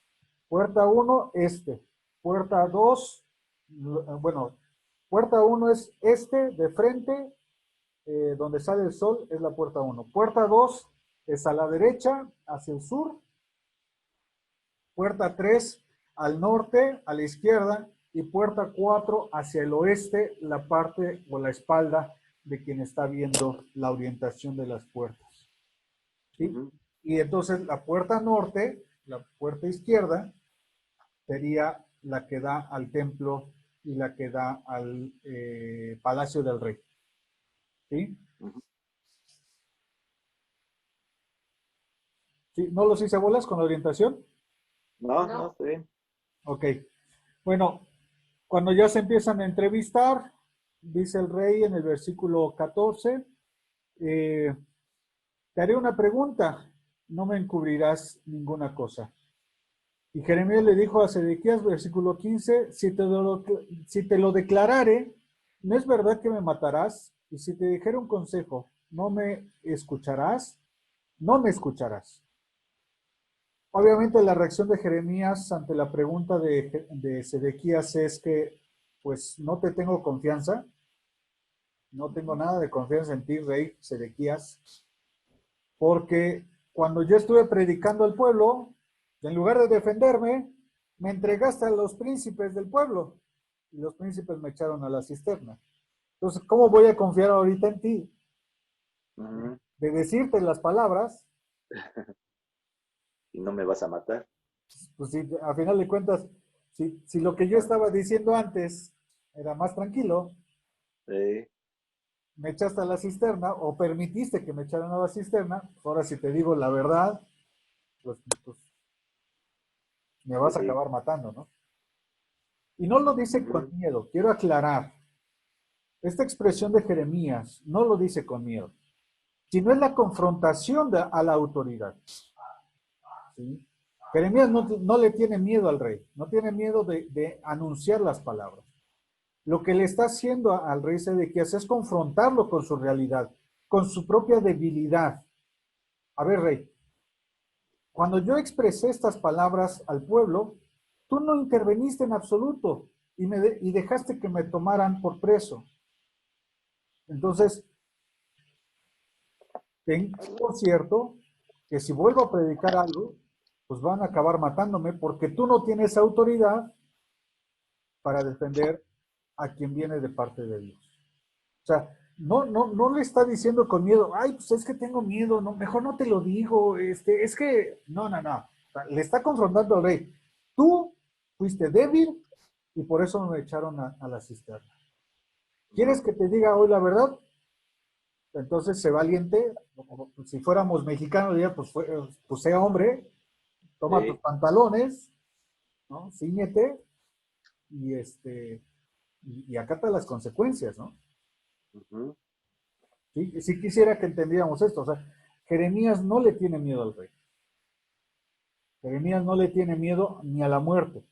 Puerta 1, este. Puerta 2, bueno, puerta 1 es este, de frente, donde sale el sol, es la puerta 1. Puerta 2 es a la derecha, hacia el sur. Puerta 3 al norte, a la izquierda. Y puerta 4 hacia el oeste, la parte o la espalda de quien está viendo la orientación de las puertas. ¿Sí? Ujú. Y entonces la puerta norte, la puerta izquierda, sería la que da al templo y la que da al Palacio del Rey. ¿Sí? Ujú. ¿Sí? ¿No los hice bolas con la orientación? No, no, No, está bien. Ok. Bueno, cuando ya se empiezan a entrevistar, dice el rey en el versículo 14, eh, te haré una pregunta, no me encubrirás ninguna cosa. Y Jeremías le dijo a Sedequías, versículo 15, si te lo declarare, ¿no es verdad que me matarás? Y si te dijera un consejo, ¿no me escucharás? No me escucharás. Obviamente la reacción de Jeremías ante la pregunta de Sedequías es que, pues, no te tengo confianza, no tengo nada de confianza en ti, rey Sedequías, porque cuando yo estuve predicando al pueblo, en lugar de defenderme, me entregaste a los príncipes del pueblo y los príncipes me echaron a la cisterna. Entonces, ¿cómo voy a confiar ahorita en ti? Ujú. De decirte las palabras, Y no me vas a matar. pues si a final de cuentas, si lo que yo estaba diciendo antes era más tranquilo, Eh, me echaste a la cisterna o permitiste que me echaran a la cisterna, pues ahora si te digo la verdad, pues me vas pues a sí. acabar matando, ¿no? Y no lo dice con Ujú. miedo, quiero aclarar. Esta expresión de Jeremías no lo dice con miedo, sino es la confrontación a la autoridad. ¿Sí? Jeremías no le tiene miedo al rey, no tiene miedo de anunciar las palabras. Lo que le está haciendo al rey Sedequías es confrontarlo con su realidad, con su propia debilidad. A ver, rey, cuando yo expresé estas palabras al pueblo, tú no interveniste en absoluto y dejaste que me tomaran por preso. Entonces, ten por cierto que si vuelvo a predicar algo, pues van a acabar matándome porque tú no tienes autoridad para defender a quien viene de parte de Dios. O sea, no le está diciendo con miedo, ay, pues es que tengo miedo, no, mejor no te lo digo, es que, no. O sea, le está confrontando al rey. Tú fuiste débil y por eso me echaron a la cisterna. ¿Quieres que te diga hoy la verdad? Entonces, sé valiente. Si fuéramos mexicanos, diría, pues sé hombre, toma tus Sí. pantalones, ¿no? Cíñete y, y acata las consecuencias, ¿no? Ujú. Sí, sí quisiera que entendiéramos esto. O sea, Jeremías no le tiene miedo al rey. Jeremías no le tiene miedo ni a la muerte.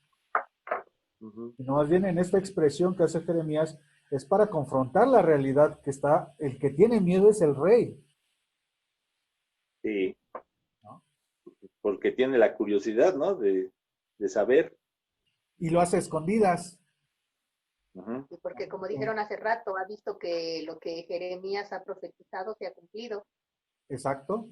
Ujú. Sino más bien en esta expresión que hace Jeremías es para confrontar la realidad que está, el que tiene miedo es el rey, Sí, ¿no? porque tiene la curiosidad, ¿no? De saber. Y lo hace a escondidas. Ujú. Y porque como dijeron hace rato, ha visto que lo que Jeremías ha profetizado se ha cumplido. Exacto,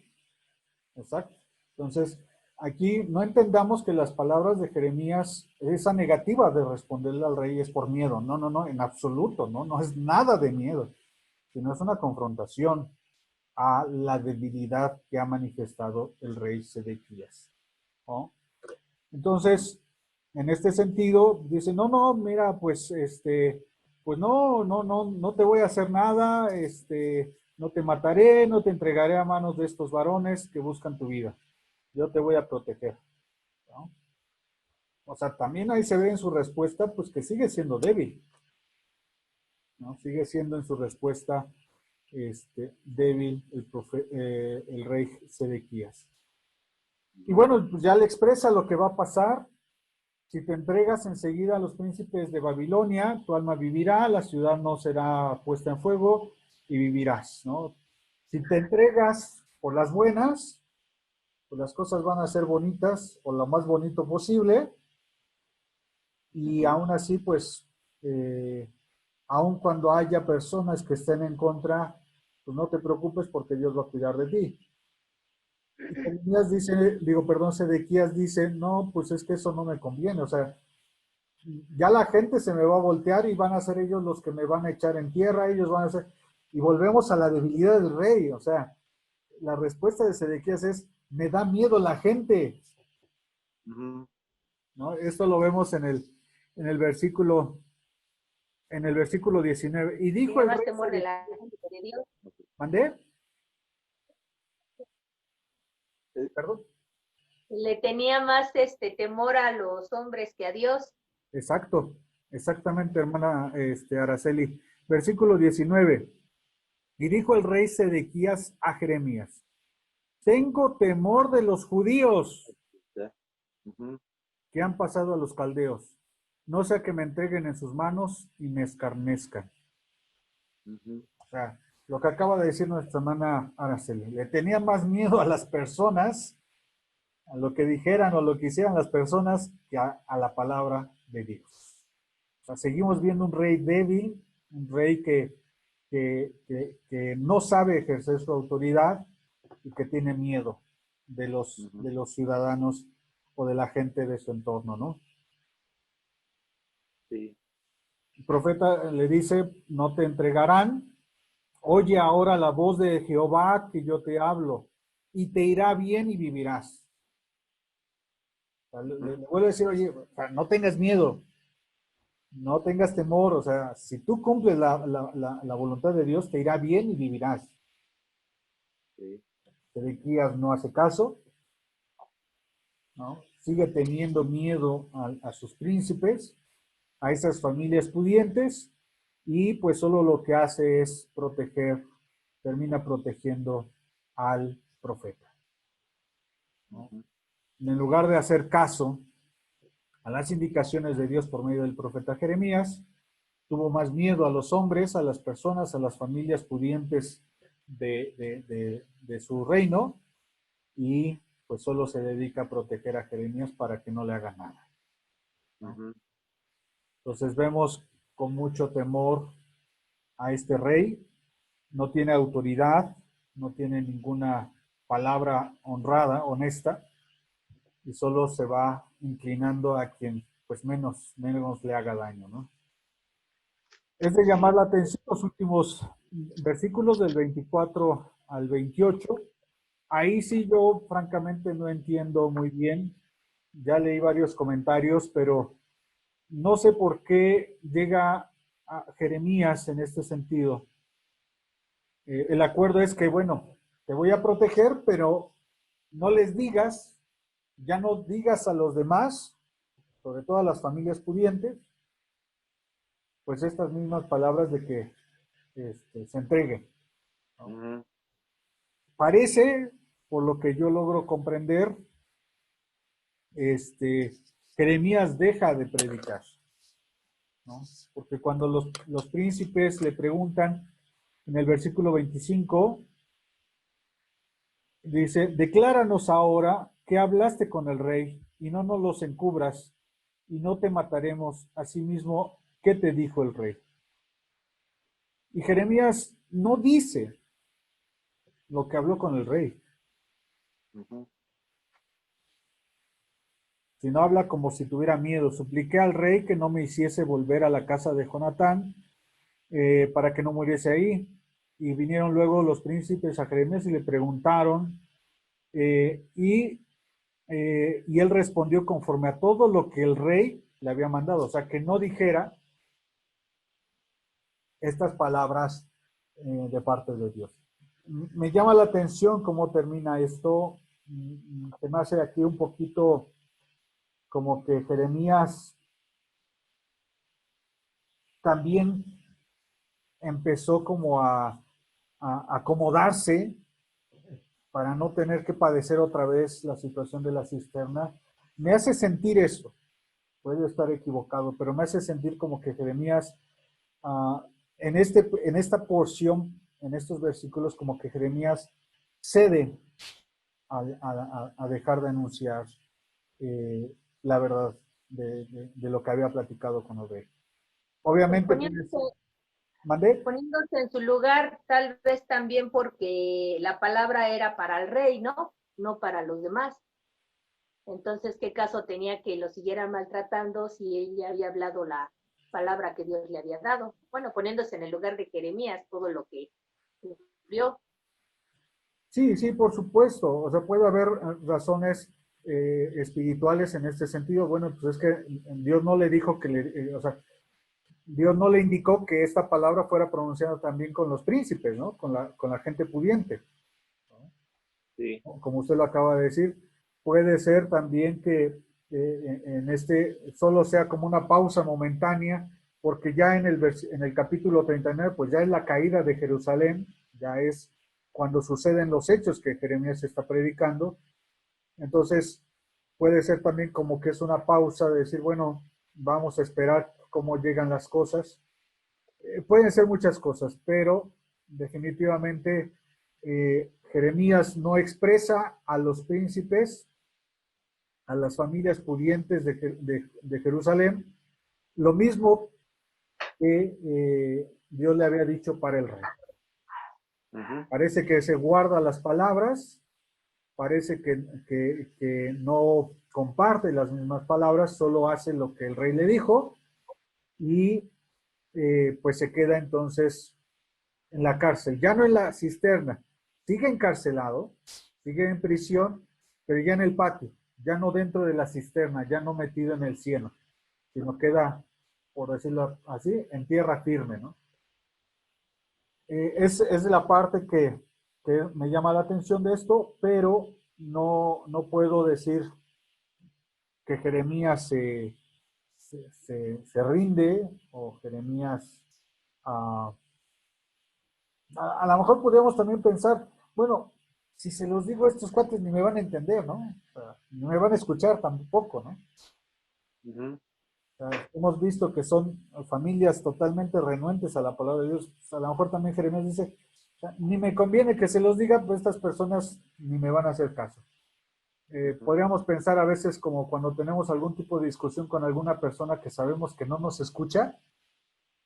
exacto. Entonces, aquí no entendamos que las palabras de Jeremías, esa negativa de responderle al rey es por miedo. No, en absoluto, no es nada de miedo, sino es una confrontación a la debilidad que ha manifestado el rey Sedequías, ¿no? Entonces, en este sentido, dice, no, mira, pues, pues no te voy a hacer nada, no te mataré, no te entregaré a manos de estos varones que buscan tu vida. Yo te voy a proteger, ¿no? O sea, también ahí se ve en su respuesta, pues que sigue siendo débil, ¿no? Sigue siendo en su respuesta, débil el rey Sedequías. Y bueno, pues ya le expresa lo que va a pasar. Si te entregas enseguida a los príncipes de Babilonia, tu alma vivirá, la ciudad no será puesta en fuego y vivirás, ¿no? Si te entregas por las buenas, pues las cosas van a ser bonitas o lo más bonito posible y Ujú. aún así, pues, eh, aun cuando haya personas que estén en contra, pues no te preocupes porque Dios va a cuidar de ti. Y Jeremías dice, digo, perdón, Sedequías dice, no, pues es que eso no me conviene, o sea, ya la gente se me va a voltear y van a ser ellos los que me van a echar en tierra, ellos van a ser, y volvemos a la debilidad del rey, o sea, la respuesta de Sedequías es, me da miedo la gente, Ujú. ¿no? Esto lo vemos en el versículo, en el versículo 19, y dijo Tenía el más rey temor de la Sedequías, gente que de Dios. ¿mandé? Eh, Perdón. Le tenía más temor a los hombres que a Dios. Exacto, exactamente, hermana Araceli. Versículo 19. Y dijo el rey Sedequías a Jeremías, tengo temor de los judíos ya. Ujú. que han pasado a los caldeos, no sea que me entreguen en sus manos y me escarnezcan. Ujú. O sea, lo que acaba de decir nuestra hermana Araceli, le tenía más miedo a las personas, a lo que dijeran o lo que hicieran las personas, que a la palabra de Dios. O sea, seguimos viendo un rey débil, un rey que no sabe ejercer su autoridad y que tiene miedo Ujú. de los ciudadanos o de la gente de su entorno, ¿no? Sí. El profeta le dice, no te entregarán, oye ahora la voz de Jehová que yo te hablo, y te irá bien y vivirás. O sea, Ujú. le vuelvo a decir, oye, o sea, no tengas miedo, no tengas temor, o sea, si tú cumples la voluntad de Dios, te irá bien y vivirás. Sí. Sedequías no hace caso, ¿no? Sigue teniendo miedo a sus príncipes, a esas familias pudientes, y pues solo lo que hace es proteger, termina protegiendo al profeta, ¿no? Ujú. En lugar de hacer caso a las indicaciones de Dios por medio del profeta Jeremías, tuvo más miedo a los hombres, a las personas, a las familias pudientes de su reino, y pues solo se dedica a proteger a Jeremías para que no le haga nada, ¿no? Ujú. Entonces vemos con mucho temor a este rey, no tiene autoridad, no tiene ninguna palabra honrada, honesta, y solo se va inclinando a quien pues menos le haga daño, ¿no? Es de llamar Sí. la atención los últimos versículos del 24 al 28, ahí sí yo francamente no entiendo muy bien. Ya leí varios comentarios, pero no sé por qué llega a Jeremías en este sentido. El acuerdo es que, bueno, te voy a proteger, pero no les digas, ya no digas a los demás, sobre todo a las familias pudientes, pues estas mismas palabras de que se entregue, ¿no? Ujú. Parece, por lo que yo logro comprender, Jeremías deja de predicar, ¿no? Porque cuando los príncipes le preguntan en el versículo 25, dice, decláranos ahora que hablaste con el rey y no nos los encubras y no te mataremos. Asimismo, ¿qué te dijo el rey? Y Jeremías no dice lo que habló con el rey, Ujú. sino habla como si tuviera miedo. Supliqué al rey que no me hiciese volver a la casa de Jonatán para que no muriese ahí. Y vinieron luego los príncipes a Jeremías y le preguntaron, y él respondió conforme a todo lo que el rey le había mandado, o sea, que no dijera estas palabras de parte de Dios. Me llama la atención cómo termina esto. Se me hace aquí un poquito como que Jeremías también empezó como a acomodarse para no tener que padecer otra vez la situación de la cisterna. Me hace sentir eso, puedo estar equivocado, pero me hace sentir como que Jeremías, uh, en esta porción, en estos versículos, como que Jeremías cede a dejar de anunciar la verdad de lo que había platicado con Obed. Pues Obviamente tienes... ¿Mandé? poniéndose en su lugar, tal vez también porque la palabra era para el rey, ¿no? No para los demás. Entonces, ¿qué caso tenía que lo siguieran maltratando si ella había hablado la palabra que Dios le había dado? Bueno, poniéndose en el lugar de Jeremías, todo lo que sufrió. Sí, sí, por supuesto. O sea, puede haber razones espirituales en este sentido. Bueno, pues es que Dios no le dijo que o sea, Dios no le indicó que esta palabra fuera pronunciada también con los príncipes, ¿no? Con la gente pudiente, ¿no? Sí. Como usted lo acaba de decir, puede ser también que en solo sea como una pausa momentánea, porque ya en el capítulo 39, pues ya es la caída de Jerusalén, ya es cuando suceden los hechos que Jeremías está predicando. Entonces, puede ser también como que es una pausa de decir, bueno, vamos a esperar cómo llegan las cosas. Pueden ser muchas cosas, pero definitivamente Jeremías no expresa a los príncipes, a las familias pudientes de Jerusalén, lo mismo que Dios le había dicho para el rey. Ujú. Parece que se guarda las palabras, parece que no comparte las mismas palabras, solo hace lo que el rey le dijo y pues se queda entonces en la cárcel, ya no en la cisterna, sigue encarcelado, sigue en prisión, pero ya en el patio, ya no dentro de la cisterna, ya no metido en el cielo, sino queda, por decirlo así, en tierra firme, ¿no? Es la parte que me llama la atención de esto, pero no puedo decir que Jeremías se rinde o Jeremías uh, a lo mejor podríamos también pensar, bueno, si se los digo a estos cuates ni me van a entender, ¿no? O sea, ni me van a escuchar tampoco, ¿no? Ujú. O sea, hemos visto que son familias totalmente renuentes a la palabra de Dios. O sea, a lo mejor también Jeremías dice, o sea, ni me conviene que se los diga, pues estas personas ni me van a hacer caso. Ujú. Podríamos pensar a veces como cuando tenemos algún tipo de discusión con alguna persona que sabemos que no nos escucha,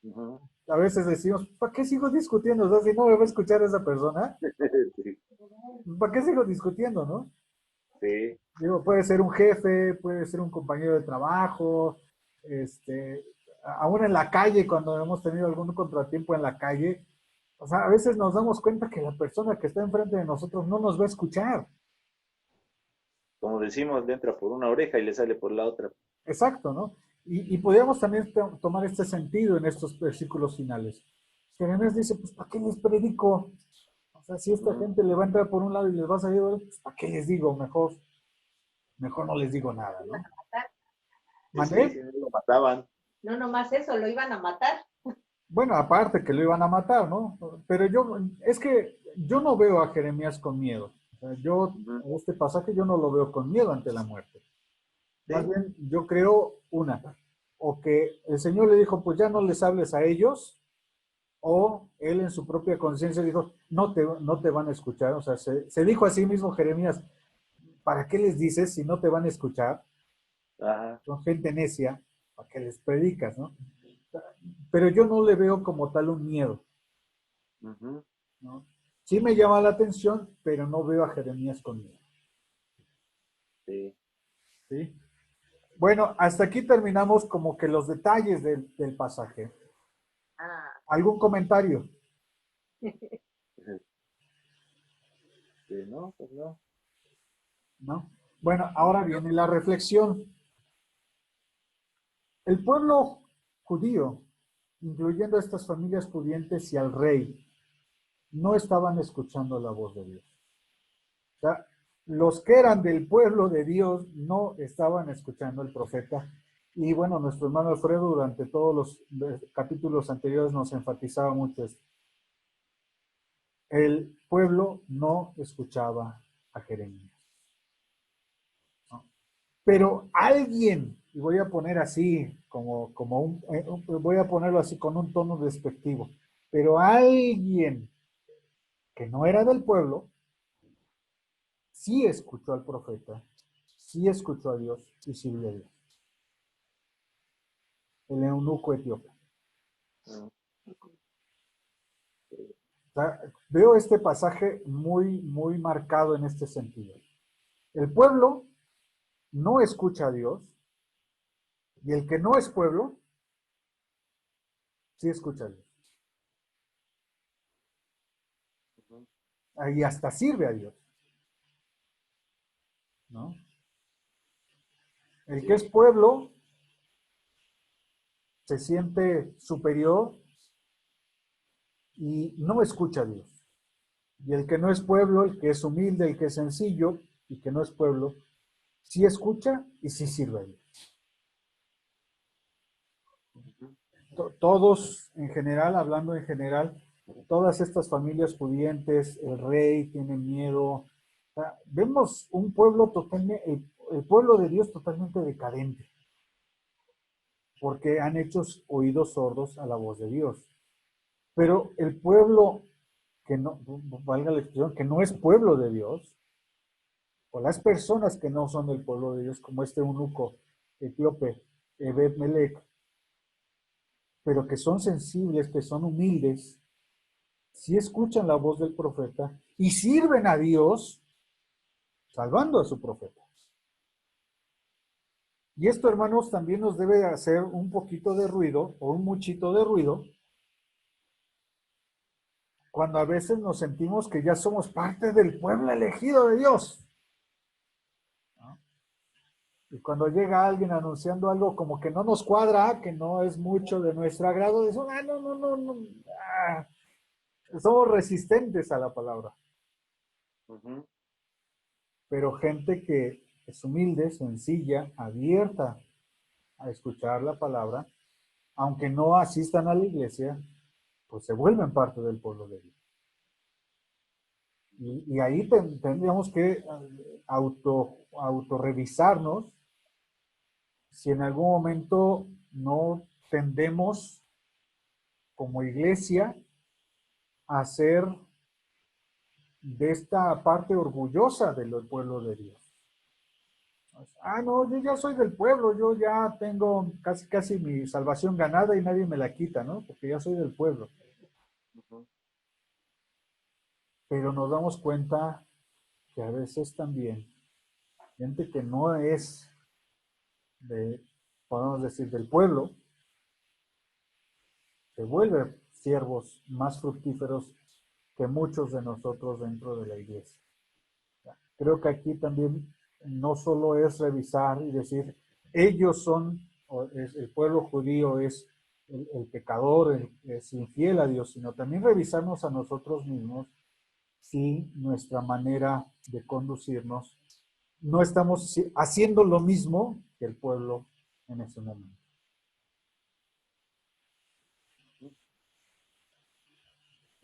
Ujú. a veces decimos, ¿para qué sigo discutiendo? O sea, si no me va a escuchar esa persona, Sí, ¿para qué sigo discutiendo, no? sí. Digo, puede ser un jefe, puede ser un compañero de trabajo, aún en la calle, cuando hemos tenido algún contratiempo en la calle, O sea, a veces nos damos cuenta que la persona que está enfrente de nosotros no nos va a escuchar. Como decimos, le entra por una oreja y le sale por la otra. Exacto, ¿no? Y podríamos también tomar este sentido en estos versículos finales. Jeremías dice, pues, ¿para qué les predico? O sea, si esta Ujú. gente le va a entrar por un lado y les va a salir, pues, ¿para qué les digo? Mejor no les digo nada, Lo iban ¿no? a matar. ¿Mandé? Sí, si no lo mataban. No nomás eso, lo iban a matar. Bueno, aparte que lo iban a matar, ¿no? Pero es que yo no veo a Jeremías con miedo. O sea, Ujú. este pasaje yo no lo veo con miedo ante la muerte. Más Sí. bien, yo creo o que el Señor le dijo, pues ya no les hables a ellos, o él en su propia conciencia dijo, no te van a escuchar. O sea, se dijo a sí mismo Jeremías, ¿para qué les dices si no te van a escuchar? Ajá. Son gente necia, ¿para qué les predicas, no? Pero yo no le veo como tal un miedo, Ujú. ¿no? Sí me llama la atención, pero no veo a Jeremías con miedo, Sí. ¿sí? Bueno, hasta aquí terminamos como que los detalles del pasaje. Ah, ¿Algún comentario? No, pues no. ¿No? Bueno, ahora viene la reflexión. El pueblo judío, incluyendo a estas familias pudientes y al rey, no estaban escuchando la voz de Dios. O sea, los que eran del pueblo de Dios no estaban escuchando al profeta. Y bueno, nuestro hermano Alfredo durante todos los capítulos anteriores nos enfatizaba mucho esto. El pueblo no escuchaba a Jeremías, ¿no? Pero alguien, y voy a poner así, voy a ponerlo así con un tono despectivo, pero alguien que no era del pueblo, sí escuchó al profeta, sí escuchó a Dios y sirvió a Dios. El eunuco etíope. Mm. O sea, veo este pasaje muy, muy marcado en este sentido. El pueblo no escucha a Dios y el que no es pueblo, sí escucha a Dios. Ujú. Y hasta sirve a Dios, ¿no? El que es Sí. pueblo se siente superior y no escucha a Dios. Y el que no es pueblo, el que es humilde, el que es sencillo y que no es pueblo, sí escucha y sí sirve a Dios. Ujú. Todos en general, hablando en general, todas estas familias pudientes, el rey tiene miedo. O sea, vemos un pueblo totalmente, el pueblo de Dios totalmente decadente, porque han hecho oídos sordos a la voz de Dios. Pero el pueblo que no, valga la expresión, que no es pueblo de Dios, o las personas que no son del pueblo de Dios, como este eunuco etíope, Ebed Melech, pero que son sensibles, que son humildes, si escuchan la voz del profeta y sirven a Dios salvando a su profeta. Y esto, hermanos, también nos debe hacer un poquito de ruido o un muchito de ruido cuando a veces nos sentimos que ya somos parte del pueblo elegido de Dios, ¿no? Y cuando llega alguien anunciando algo como que no nos cuadra, que no es mucho de nuestro agrado, decimos, no, ah, somos resistentes a la palabra. Ujú. Pero gente que es humilde, sencilla, abierta a escuchar la palabra, aunque no asistan a la iglesia, pues se vuelven parte del pueblo de Dios. Y ahí tendríamos que autorrevisarnos si en algún momento no tendemos como iglesia a ser de esta parte orgullosa del pueblo de Dios. No, yo ya soy del pueblo, yo ya tengo casi mi salvación ganada y nadie me la quita, ¿no? Porque ya soy del pueblo. Ujú. Pero nos damos cuenta que a veces también gente que no es podemos decir, del pueblo, siervos más fructíferos que muchos de nosotros dentro de la iglesia. Creo que aquí también no solo es revisar y decir, ellos son, el pueblo judío es el pecador, es infiel a Dios, sino también revisarnos a nosotros mismos si nuestra manera de conducirnos no estamos haciendo lo mismo que el pueblo en ese momento.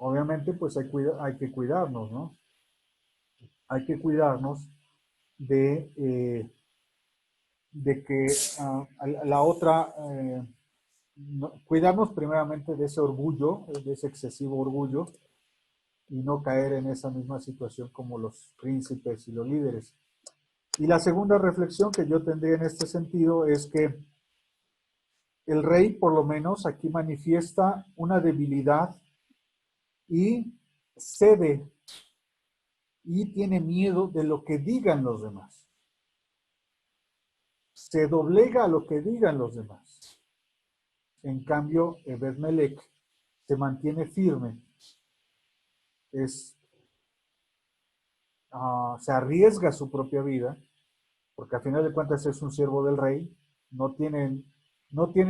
Obviamente, pues hay que cuidarnos, ¿no? Hay que cuidarnos de que la otra, cuidarnos primeramente de ese orgullo, de ese excesivo orgullo, y no caer en esa misma situación como los príncipes y los líderes. Y la segunda reflexión que yo tendría en este sentido es que el rey, por lo menos, aquí manifiesta una debilidad y cede y tiene miedo de lo que digan los demás. Se doblega a lo que digan los demás. En cambio, Ebed-Melech se mantiene firme, se arriesga su propia vida, porque a final de cuentas es un siervo del rey, no tiene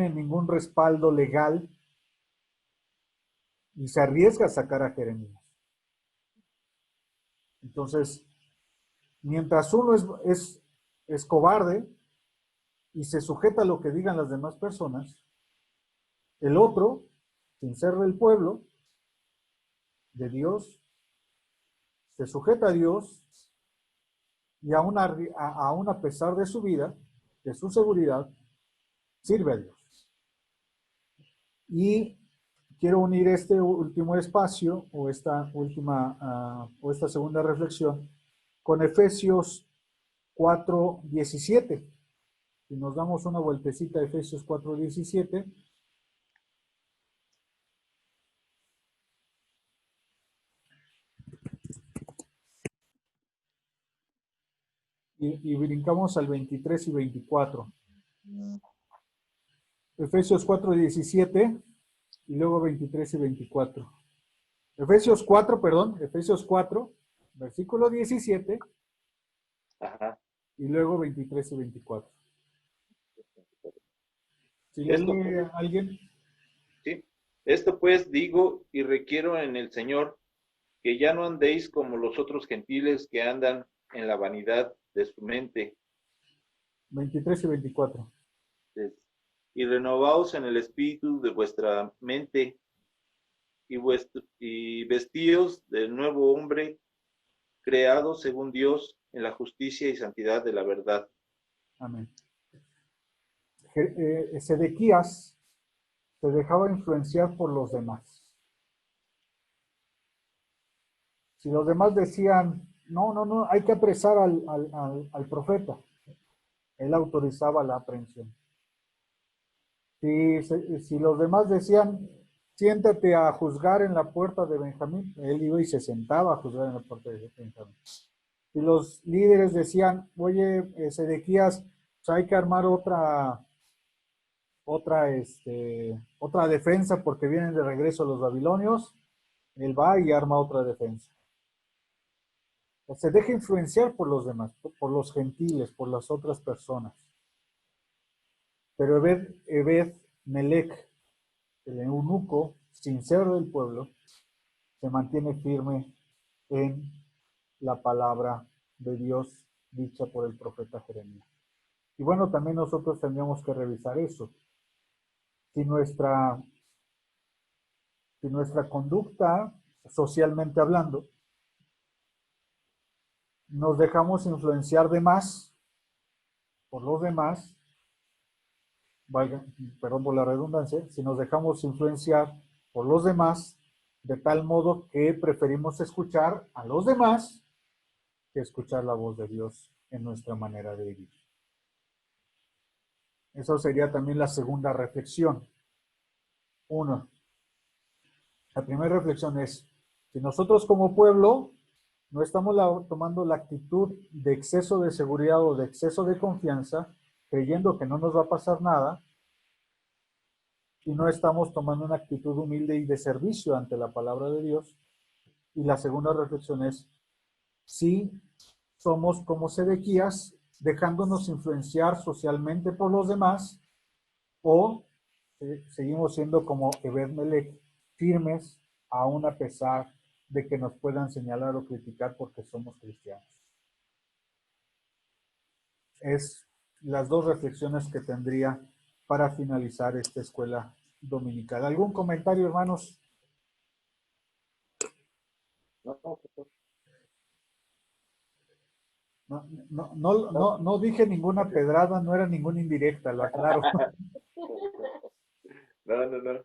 ningún respaldo legal y se arriesga a sacar a Jeremías. Entonces, mientras uno es cobarde y se sujeta a lo que digan las demás personas, el otro, sin ser del pueblo, de Dios, se sujeta a Dios y aún a pesar de su vida, de su seguridad, sirve a Dios. Y quiero unir este último espacio o esta segunda reflexión con Efesios 4:17. Si nos damos una vueltecita a Efesios 4:17. Y brincamos al 23 y 24. Efesios 4:17 y luego 23 y 24. Efesios 4, versículo 17. Ajá. Y luego 23 y 24. Si le lee a alguien. Sí. Esto pues digo y requiero en el Señor que ya no andéis como los otros gentiles que andan en la vanidad de su mente. 23 y 24. Y renovaos en el espíritu de vuestra mente y vestíos del nuevo hombre creado según Dios en la justicia y santidad de la verdad. Amén. Sedequías se dejaba influenciar por los demás. Si los demás decían, no, hay que apresar al profeta, él autorizaba la aprehensión. Si los demás decían, siéntate a juzgar en la puerta de Benjamín, él iba y se sentaba a juzgar en la puerta de Benjamín. Si los líderes decían, oye, Sedequías, pues hay que armar otra defensa porque vienen de regreso los babilonios, él va y arma otra defensa. Se deja influenciar por los demás, por los gentiles, por las otras personas. Pero Ebed-Melech, el eunuco, sin ser del pueblo, se mantiene firme en la palabra de Dios dicha por el profeta Jeremías. Y bueno, también nosotros tendríamos que revisar eso. Si nuestra conducta, socialmente hablando, nos dejamos influenciar de más por los demás, perdón por la redundancia, si nos dejamos influenciar por los demás, de tal modo que preferimos escuchar a los demás que escuchar la voz de Dios en nuestra manera de vivir. Eso sería también la segunda reflexión. Uno, la primera reflexión es, si nosotros como pueblo no estamos tomando la actitud de exceso de seguridad o de exceso de confianza, creyendo que no nos va a pasar nada, y no estamos tomando una actitud humilde y de servicio ante la palabra de Dios. Y la segunda reflexión es, si somos como Sedequías, dejándonos influenciar socialmente por los demás, o seguimos siendo como Ebed-Melech, firmes aún a pesar de que nos puedan señalar o criticar porque somos cristianos. Es las dos reflexiones que tendría para finalizar esta escuela dominical. ¿Algún comentario, hermanos? No dije ninguna pedrada, no era ninguna indirecta, lo aclaro. No.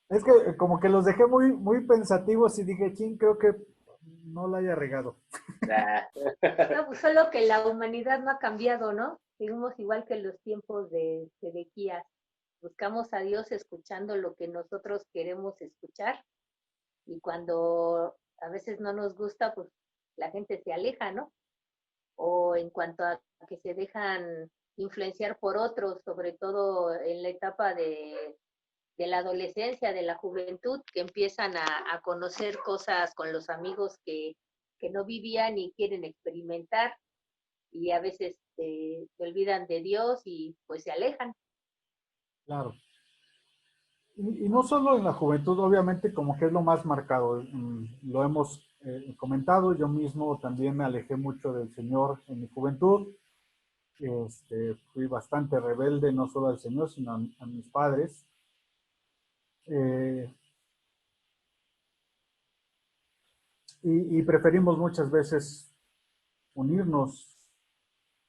Es que como que los dejé muy pensativos y dije, ching, creo que no la haya regado. No, pues solo que la humanidad no ha cambiado, ¿no? Seguimos igual que en los tiempos de Sedequías. Buscamos a Dios escuchando lo que nosotros queremos escuchar, y cuando a veces no nos gusta, pues la gente se aleja, ¿no? O en cuanto a que se dejan influenciar por otros, sobre todo en la etapa de la adolescencia, de la juventud, que empiezan a conocer cosas con los amigos que no vivían y quieren experimentar, y a veces se olvidan de Dios y pues se alejan. Claro. Y no solo en la juventud, obviamente, como que es lo más marcado. Lo hemos comentado, yo mismo también me alejé mucho del Señor en mi juventud. Fui bastante rebelde, no solo al Señor, sino a mis padres. Y preferimos muchas veces unirnos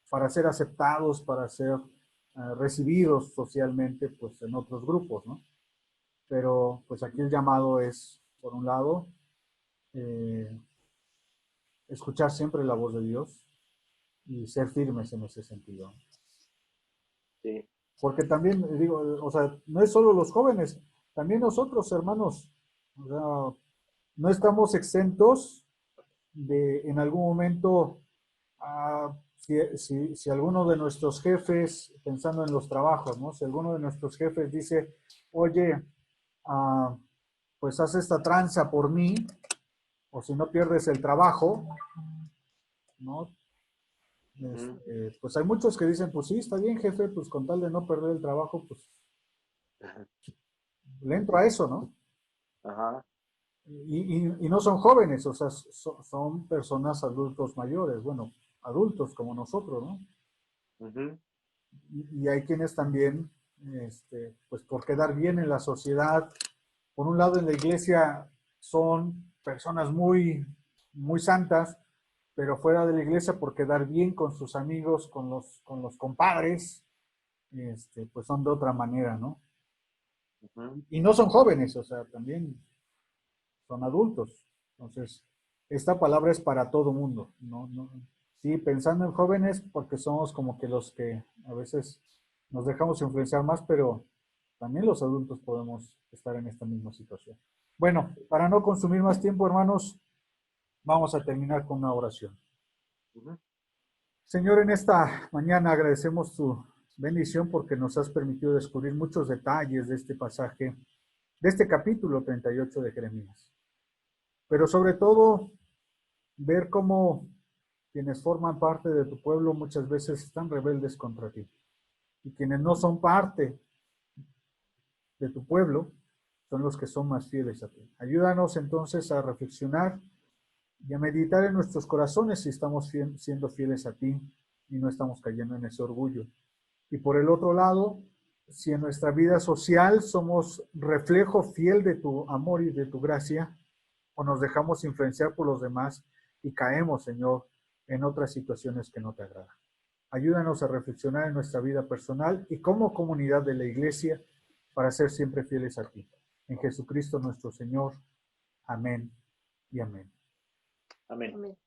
para ser aceptados, para ser recibidos socialmente, pues en otros grupos, ¿no? Pero pues aquí el llamado es, por un lado, escuchar siempre la voz de Dios y ser firmes en ese sentido. Sí. Porque también, digo, o sea, no es solo los jóvenes, también nosotros, hermanos, o sea, no estamos exentos de en algún momento, si alguno de nuestros jefes, pensando en los trabajos, ¿no? Si alguno de nuestros jefes dice, oye, pues haz esta tranza por mí, o si no pierdes el trabajo, ¿no? Pues hay muchos que dicen, pues sí, está bien, jefe, pues con tal de no perder el trabajo, pues le entro a eso, ¿no? Ajá. Y no son jóvenes, o sea, son personas adultos mayores, bueno, adultos como nosotros, ¿no? Uh-huh. Y hay quienes también, pues por quedar bien en la sociedad, por un lado en la iglesia son personas muy santas, pero fuera de la iglesia por quedar bien con sus amigos, con los compadres, pues son de otra manera, ¿no? Uh-huh. Y no son jóvenes, o sea, también son adultos. Entonces, esta palabra es para todo mundo, ¿no? Sí, pensando en jóvenes, porque somos como que los que a veces nos dejamos influenciar más, pero también los adultos podemos estar en esta misma situación. Bueno, para no consumir más tiempo, hermanos, vamos a terminar con una oración. Uh-huh. Señor, en esta mañana agradecemos tu bendición porque nos has permitido descubrir muchos detalles de este pasaje, de este capítulo 38 de Jeremías. Pero sobre todo, ver cómo quienes forman parte de tu pueblo muchas veces están rebeldes contra ti. Y quienes no son parte de tu pueblo son los que son más fieles a ti. Ayúdanos entonces a reflexionar y a meditar en nuestros corazones si estamos siendo fieles a ti y no estamos cayendo en ese orgullo. Y por el otro lado, si en nuestra vida social somos reflejo fiel de tu amor y de tu gracia, o nos dejamos influenciar por los demás y caemos, Señor, en otras situaciones que no te agradan. Ayúdanos a reflexionar en nuestra vida personal y como comunidad de la Iglesia para ser siempre fieles a ti. En Jesucristo nuestro Señor. Amén y amén. Amén. Amén.